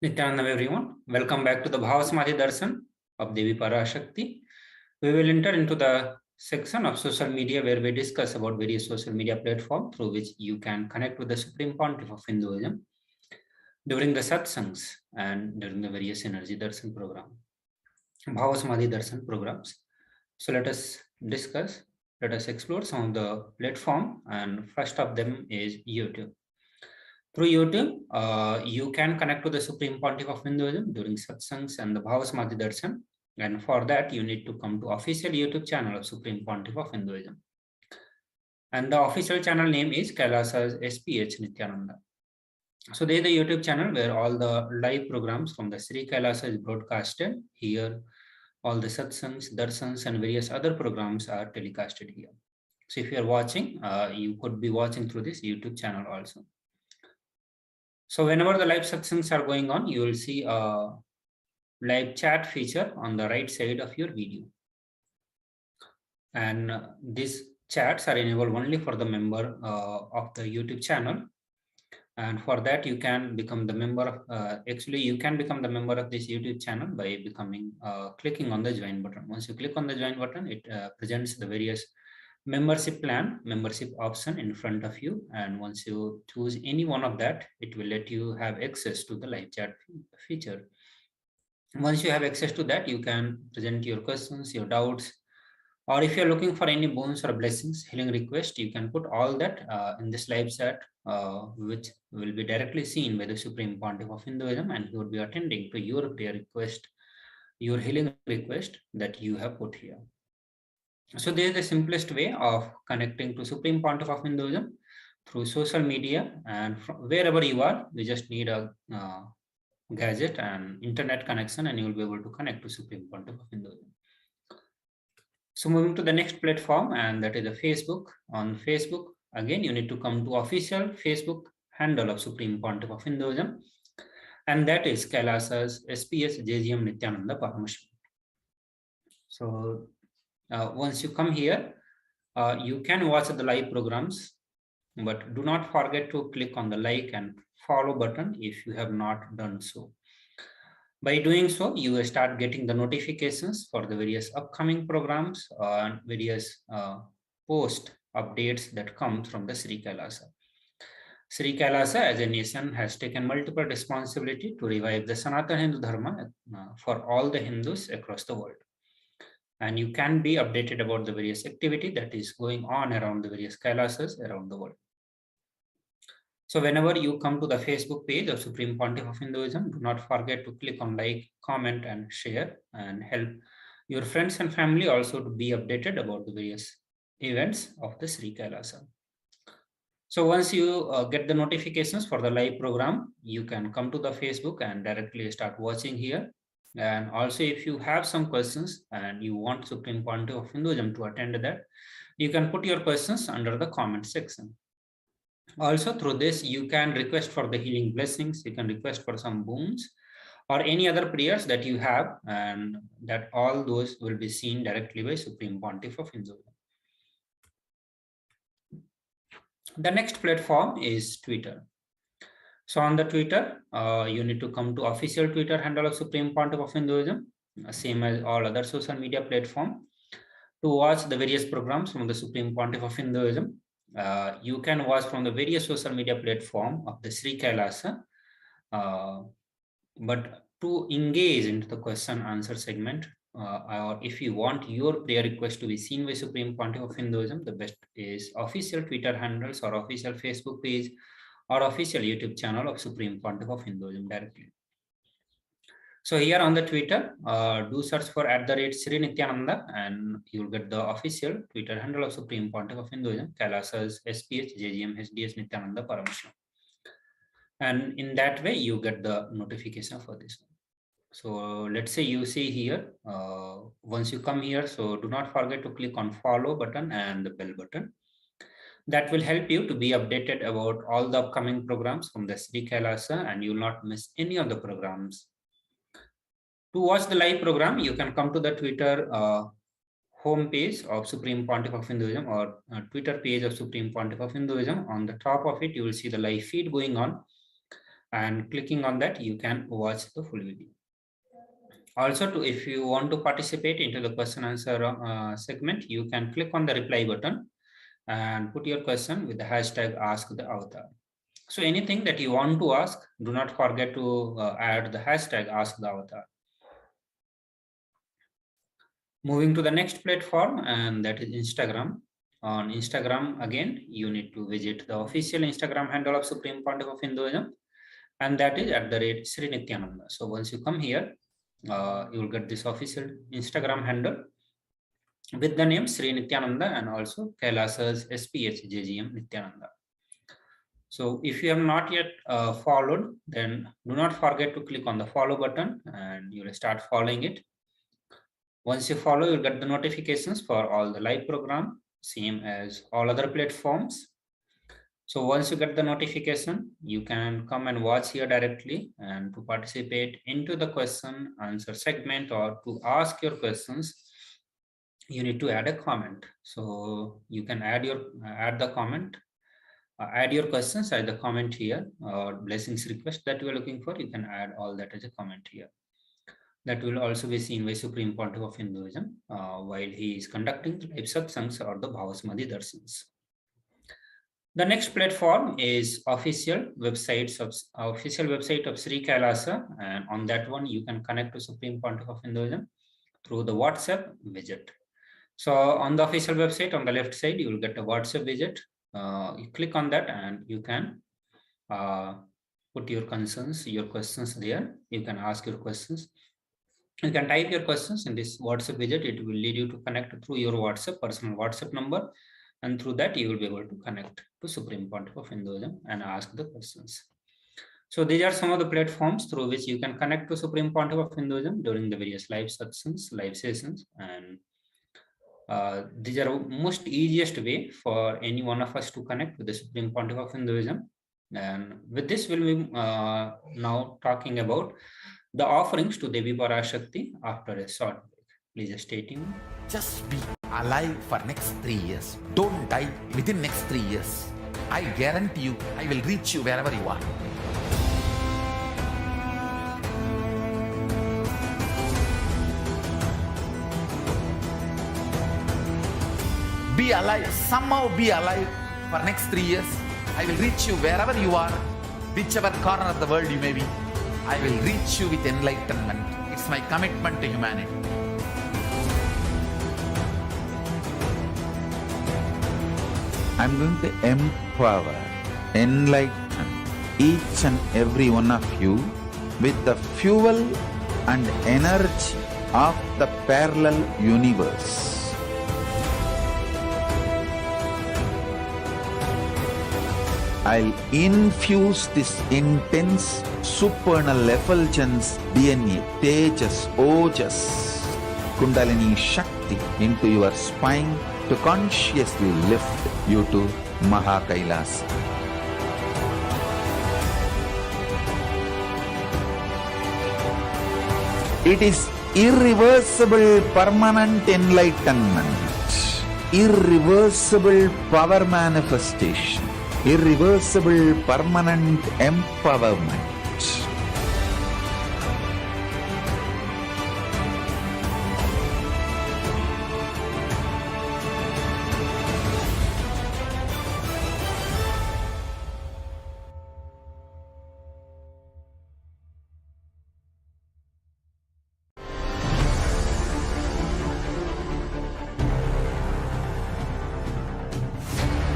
Nithyananda everyone, welcome back to the Bhavasamadhi Darshan of Devi Parashakti. We will enter into the section of social media where we discuss about various social media platforms through which you can connect with the Supreme Pontiff of Hinduism during the satsangs and during the various energy darshan program, Bhavasamadhi Darshan programs. So let us discuss, let us explore some of the platform, and first of them is YouTube. Through YouTube, you can connect to the Supreme Pontiff of Hinduism during satsangs and the Bhavasamadhi Darshan. And for that, you need to come to official YouTube channel of Supreme Pontiff of Hinduism. And the official channel name is Kailasa's HDH Nithyananda. So there is the YouTube channel where all the live programs from the Sri Kailasa is broadcasted here. All the satsangs, darshans, and various other programs are telecasted here. So if you are watching, you could be watching through this YouTube channel also. So whenever the live satsangs are going on, you will see a live chat feature on the right side of your video. And these chats are enabled only for the member of the YouTube channel. And for that, you can become the member of, you can become the member of this YouTube channel by becoming, clicking on the join button. Once you click on the join button, it presents the various membership plan, membership option in front of you. And once you choose any one of that, it will let you have access to the live chat feature. Once you have access to that, you can present your questions, your doubts, or if you're looking for any boons or blessings, healing request, you can put all that in this live chat, which will be directly seen by the Supreme Pontiff of Hinduism, and he would be attending to your prayer request, your healing request that you have put here. So this is the simplest way of connecting to Supreme Pontiff of Hinduism through social media, and wherever you are, you just need a gadget and internet connection, and you will be able to connect to Supreme Pontiff of Hinduism. So moving to the next platform, and that is the Facebook. On Facebook, again, you need to come to official Facebook handle of Supreme Pontiff of Hinduism, and that is Kailasa's SPS JGM Nithyananda Paramashivam. So once you come here, you can watch the live programs, but do not forget to click on the like and follow button if you have not done so. By doing so, you will start getting the notifications for the various upcoming programs and various post updates that come from the Sri Kailasa. Sri Kailasa as a nation has taken multiple responsibility to revive the Sanatana Hindu Dharma for all the Hindus across the world. And you can be updated about the various activity that is going on around the various Kailasas around the world. So whenever you come to the Facebook page of Supreme Pontiff of Hinduism, do not forget to click on like, comment, and share, and help your friends and family also to be updated about the various events of the Sri Kailasa. So once you get the notifications for the live program, you can come to the Facebook and directly start watching here. And also, if you have some questions and you want Supreme Pontiff of Hinduism to attend that, you can put your questions under the comment section. Also, through this, you can request for the healing blessings, you can request for some boons or any other prayers that you have, and that all those will be seen directly by Supreme Pontiff of Hinduism. The next platform is Twitter. So on the Twitter, you need to come to official Twitter handle of Supreme Pontiff of Hinduism, same as all other social media platform. To watch the various programs from the Supreme Pontiff of Hinduism, you can watch from the various social media platform of the Sri Kailasa. But to engage into the question answer segment, or if you want your prayer request to be seen by Supreme Pontiff of Hinduism, the best is official Twitter handles or official Facebook page or official YouTube channel of Supreme Pontiff of Hinduism directly. So here on the Twitter, do search for @Sri Nithyananda and you'll get the official Twitter handle of Supreme Pontiff of Hinduism, Kailasa's SPH, JGM, HDH Nithyananda Paramashivam. And in that way, you get the notification for this one. So let's say you see here, once you come here, so do not forget to click on follow button and the bell button. That will help you to be updated about all the upcoming programs from the Sri Kailasa and you will not miss any of the programs. To watch the live program, you can come to the Twitter homepage of Supreme Pontiff of Hinduism or Twitter page of Supreme Pontiff of Hinduism. On the top of it, you will see the live feed going on, and clicking on that, you can watch the full video. Also, if you want to participate into the question answer segment, you can click on the reply button and put your question with the hashtag #AskTheAvatar. So anything that you want to ask, do not forget to add the hashtag #AskTheAvatar. Moving to the next platform, and that is Instagram. On Instagram, again, you need to visit the official Instagram handle of Supreme Pontiff of Hinduism, and that is @Sri Nithyananda. So once you come here, you will get this official Instagram handle with the name Sri Nithyananda and also Kailasa's SPH JGM Nithyananda. So if you have not yet followed, then do not forget to click on the follow button and you will start following it. Once you follow, you'll get the notifications for all the live program, same as all other platforms. So once you get the notification, you can come and watch here directly, and to participate into the question answer segment or to ask your questions, you need to add a comment. So you can add the comment, add your questions as the comment here, or blessings request that you are looking for, you can add all that as a comment here. That will also be seen by Supreme Pontiff of Hinduism while he is conducting live satsangs or the Bhavasamadhi Darshans. The next platform is official website of Sri Kailasa, and on that one you can connect to Supreme Pontiff of Hinduism through the WhatsApp widget. So on the official website, on the left side, you will get a WhatsApp widget. You click on that and you can put your concerns, your questions there. You can ask your questions. You can type your questions in this WhatsApp widget. It will lead you to connect through your WhatsApp, personal WhatsApp number. And through that, you will be able to connect to Supreme Pontiff of Hinduism and ask the questions. So these are some of the platforms through which you can connect to Supreme Pontiff of Hinduism during the various live satsangs, live sessions. And these are most easiest way for any one of us to connect with the Supreme Pontiff of Hinduism. And with this, we'll be now talking about the offerings to Devi Parashakti after a short break. Please stay tuned. Just be alive for next 3 years. Don't die within next 3 years. I guarantee you, I will reach you wherever you are. Be alive, somehow be alive for next 3 years. I will reach you wherever you are, whichever corner of the world you may be. I will reach you with enlightenment. It's my commitment to humanity. I'm going to empower, enlighten each and every one of you with the fuel and energy of the parallel universe. I'll infuse this intense supernal effulgence, DNA, Tejas, Ojas, Kundalini Shakti into your spine to consciously lift you to Mahakailas. It is irreversible permanent enlightenment, irreversible power manifestation, irreversible permanent empowerment.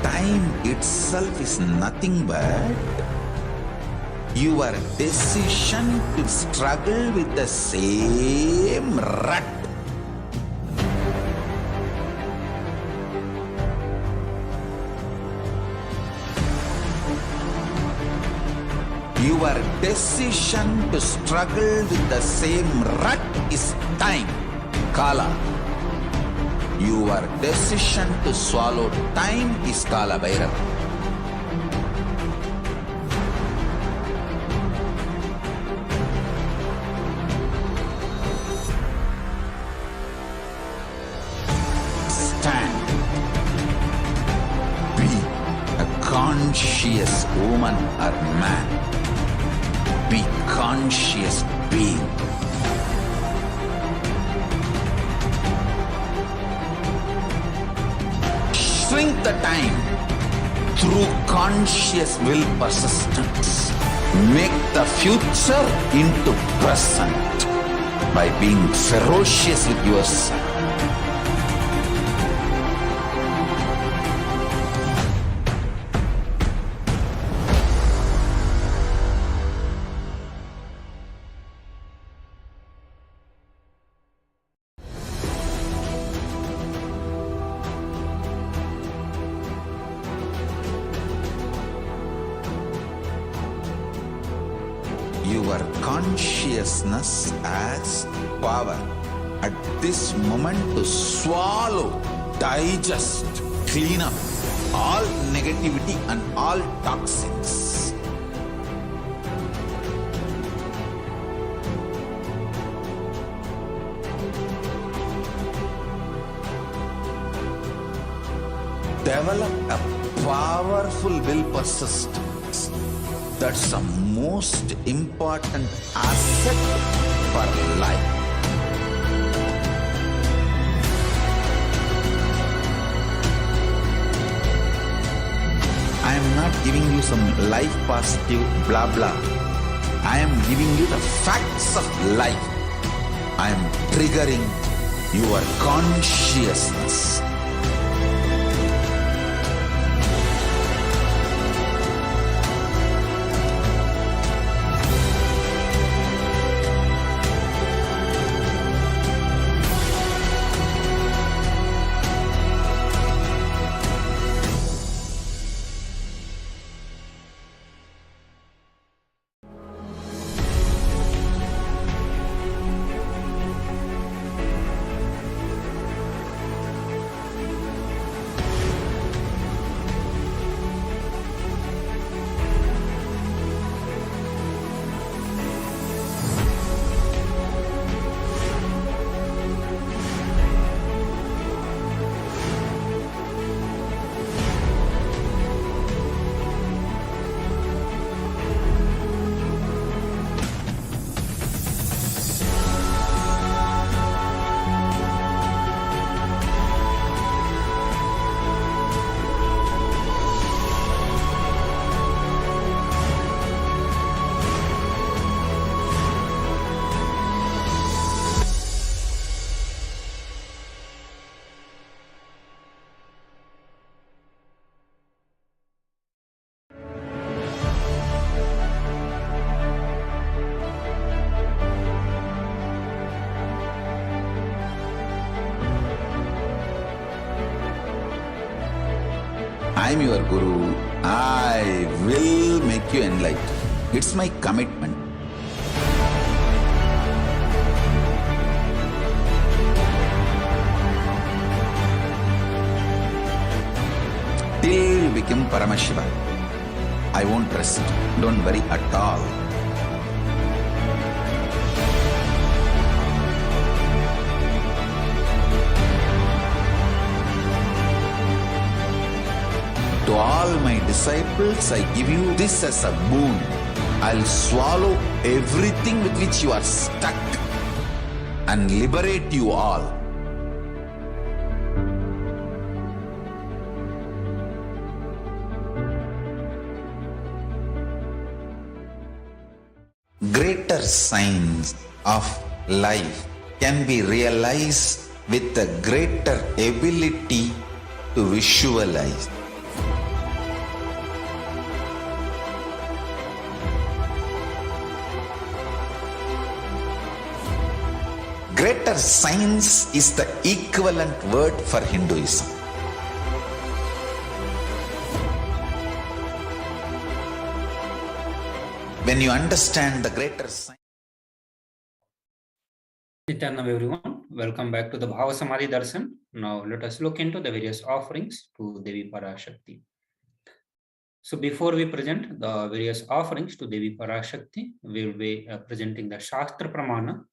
Time itself is nothing but your decision to struggle with the same rut. Your decision to struggle with the same rut is time, Kala. Your decision to swallow time is Kala Bhairava. Stand. Be a conscious woman or man. Be conscious being. Shrink the time through conscious will persistence. Make the future into present by being ferocious with yourself. Your consciousness as power at this moment to swallow, digest, clean up all negativity and all toxins. Develop a powerful will persistence. That's the most important asset for life. I am not giving you some life positive blah blah. I am giving you the facts of life. I am triggering your consciousness. I am your Guru. I will make you enlightened. It's my commitment. become Paramashiva. I won't rest. Don't worry at all. To all my disciples, I give you this as a boon. I'll swallow everything with which you are stuck and liberate you all. Greater signs of life can be realized with a greater ability to visualize. Greater science is the equivalent word for Hinduism. When you understand the greater science. Nityanam everyone, welcome back to the Bhava Samadhi Darshan. Now let us look into the various offerings to Devi Parashakti. So before we present the various offerings to Devi Parashakti, we will be presenting the Shastra Pramana,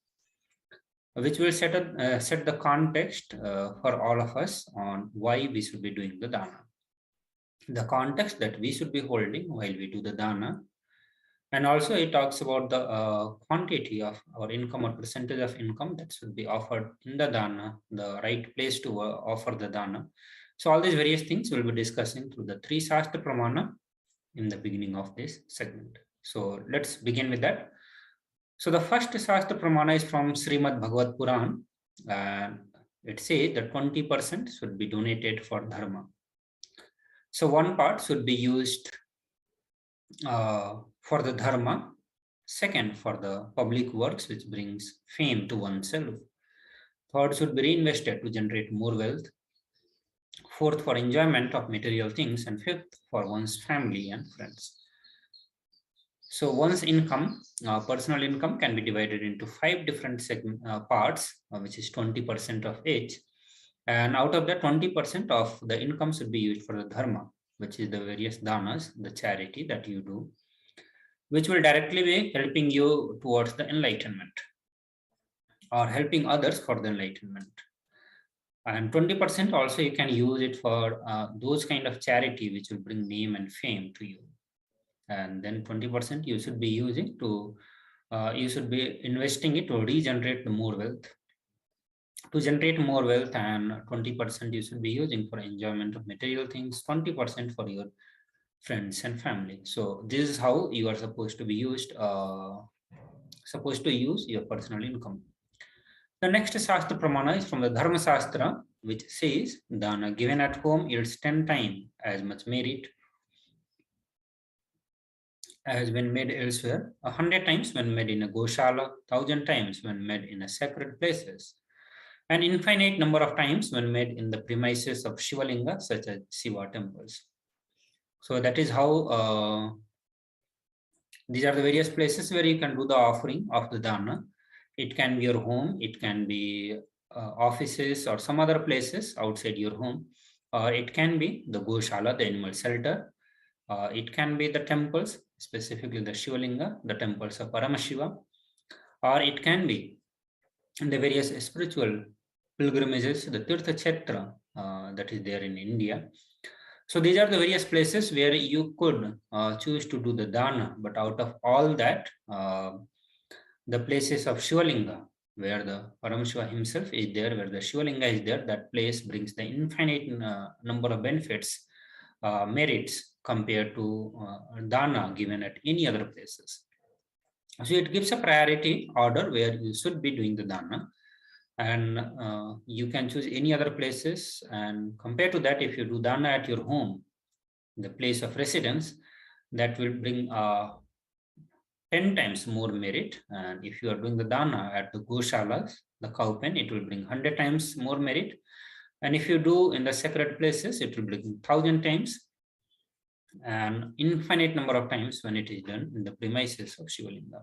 which will set the context for all of us on why we should be doing the dana. The context that we should be holding while we do the dana. And also it talks about the quantity of our income or percentage of income that should be offered in the dana, the right place to offer the dana. So all these various things we'll be discussing through the 3 Shastra Pramana in the beginning of this segment. So let's begin with that. So the first Shastra Pramana is from Srimad Bhagavad Puran. It says that 20% should be donated for dharma. So one part should be used for the dharma. Second, for the public works, which brings fame to oneself. Third, should be reinvested to generate more wealth. Fourth, for enjoyment of material things. And fifth, for one's family and friends. So one's income, personal income, can be divided into 5 different parts, which is 20% of each. And out of that, 20% of the income should be used for the dharma, which is the various danas, the charity that you do, which will directly be helping you towards the enlightenment or helping others for the enlightenment. And 20% also you can use it for those kind of charity which will bring name and fame to you. And then 20% you should be using to, you should be investing it to regenerate the more wealth. To generate more wealth, and 20% you should be using for enjoyment of material things, 20% for your friends and family. So this is how you are supposed to be used, use your personal income. The next Shastra Pramana is from the Dharma Shastra, which says dana given at home yields 10 times as much merit has been made elsewhere, 100 times when made in a Goshala, 1,000 times when made in a sacred places, an infinite number of times when made in the premises of Shivalinga, such as Shiva temples. So that is how these are the various places where you can do the offering of the dana. It can be your home, it can be offices or some other places outside your home, or it can be the Goshala, the animal shelter. It can be the temples, specifically the Shivalinga, the temples of Paramashiva, or it can be the various spiritual pilgrimages, the Tirtha Kshetra that is there in India. So these are the various places where you could choose to do the dana, but out of all that, the places of Shivalinga, where the Paramashiva himself is there, where the Shivalinga is there, that place brings the infinite number of benefits, merits, compared to dana given at any other places. So it gives a priority order where you should be doing the dana, and you can choose any other places. And compared to that, if you do dana at your home, the place of residence, that will bring 10 times more merit. And if you are doing the dana at the Goshalas, the cow pen, it will bring 100 times more merit. And if you do in the sacred places, it will bring 1,000 times. An infinite number of times when it is done in the premises of Shivalinga.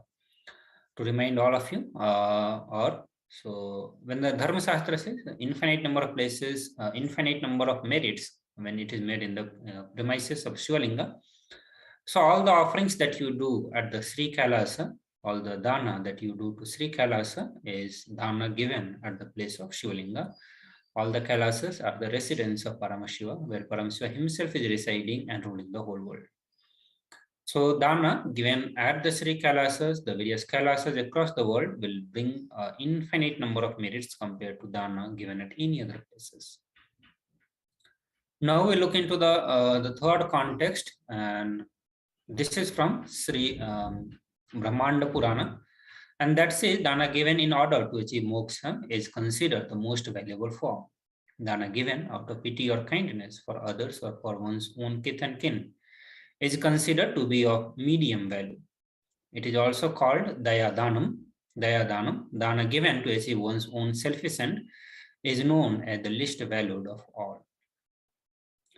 To remind all of you, so when the Dharma Shastra says infinite number of places, infinite number of merits when it is made in the premises of Shivalinga. So all the offerings that you do at the Sri Kailasa, all the dana that you do to Sri Kailasa is dana given at the place of Shivalinga. All the Kailasas are the residence of Paramashiva, where Paramashiva himself is residing and ruling the whole world. So dana given at the Sri Kailasas, the various Kailasas across the world, will bring an infinite number of merits compared to dana given at any other places. Now we look into the third context, and this is from Sri Brahmanda Purana, and that says dana given in order to achieve moksha is considered the most valuable form. Dana given out of pity or kindness for others or for one's own kith and kin is considered to be of medium value. It is also called daya danam. Daya danam, dana given to achieve one's own selfish end, is known as the least valued of all.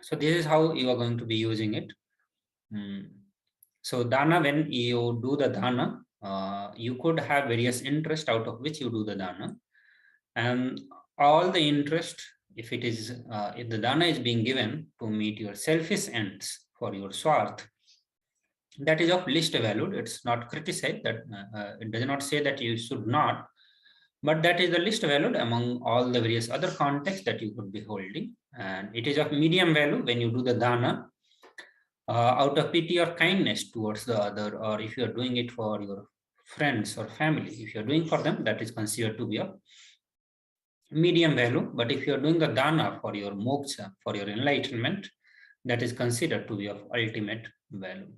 So this is how you are going to be using it. So dana, when you do the dana, you could have various interest out of which you do the dana, and all the interest, if it is if the dana is being given to meet your selfish ends for your swarth, that is of least valued. It's not criticized, that it does not say that you should not, but that is the least valued among all the various other contexts that you could be holding, and it is of medium value when you do the dana out of pity or kindness towards the other, or if you are doing it for your friends or family, if you are doing for them, that is considered to be of medium value. But if you are doing the dana for your moksha, for your enlightenment, that is considered to be of ultimate value.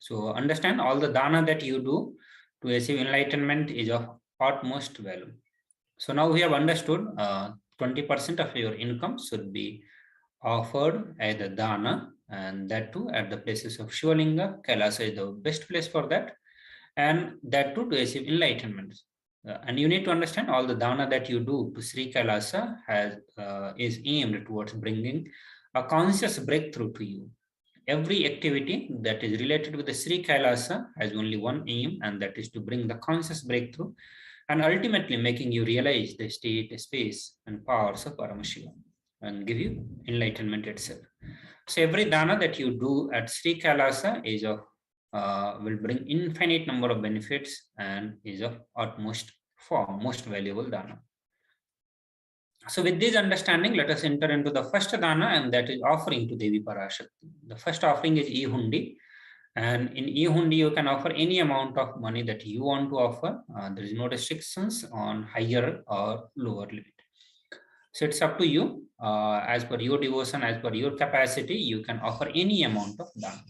So understand, all the dana that you do to achieve enlightenment is of utmost value. So now we have understood 20% of your income should be offered as a dana, and that too at the places of Shivalinga. Kailasa is the best place for that, and that too to achieve enlightenment. And you need to understand, all the dana that you do to Sri Kailasa is aimed towards bringing a conscious breakthrough to you. Every activity that is related with the Sri Kailasa has only one aim, and that is to bring the conscious breakthrough and ultimately making you realize the state, space, and powers of Paramashiva and give you enlightenment itself. So every dana that you do at Sri Kailasa is of will bring infinite number of benefits and is of utmost form, most valuable dana. So with this understanding, let us enter into the first dana, and that is offering to Devi Parashakti. The first offering is e-hundi, and in e-hundi you can offer any amount of money that you want to offer. There is no restrictions on higher or lower limit. So it's up to you. As per your devotion, as per your capacity, you can offer any amount of dana.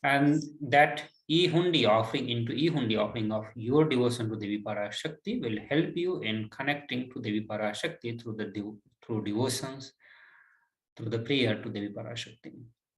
And that e-hundi offering of your devotion to Devi Parashakti will help you in connecting to Devi Parashakti through devotions, through the prayer to Devi Parashakti.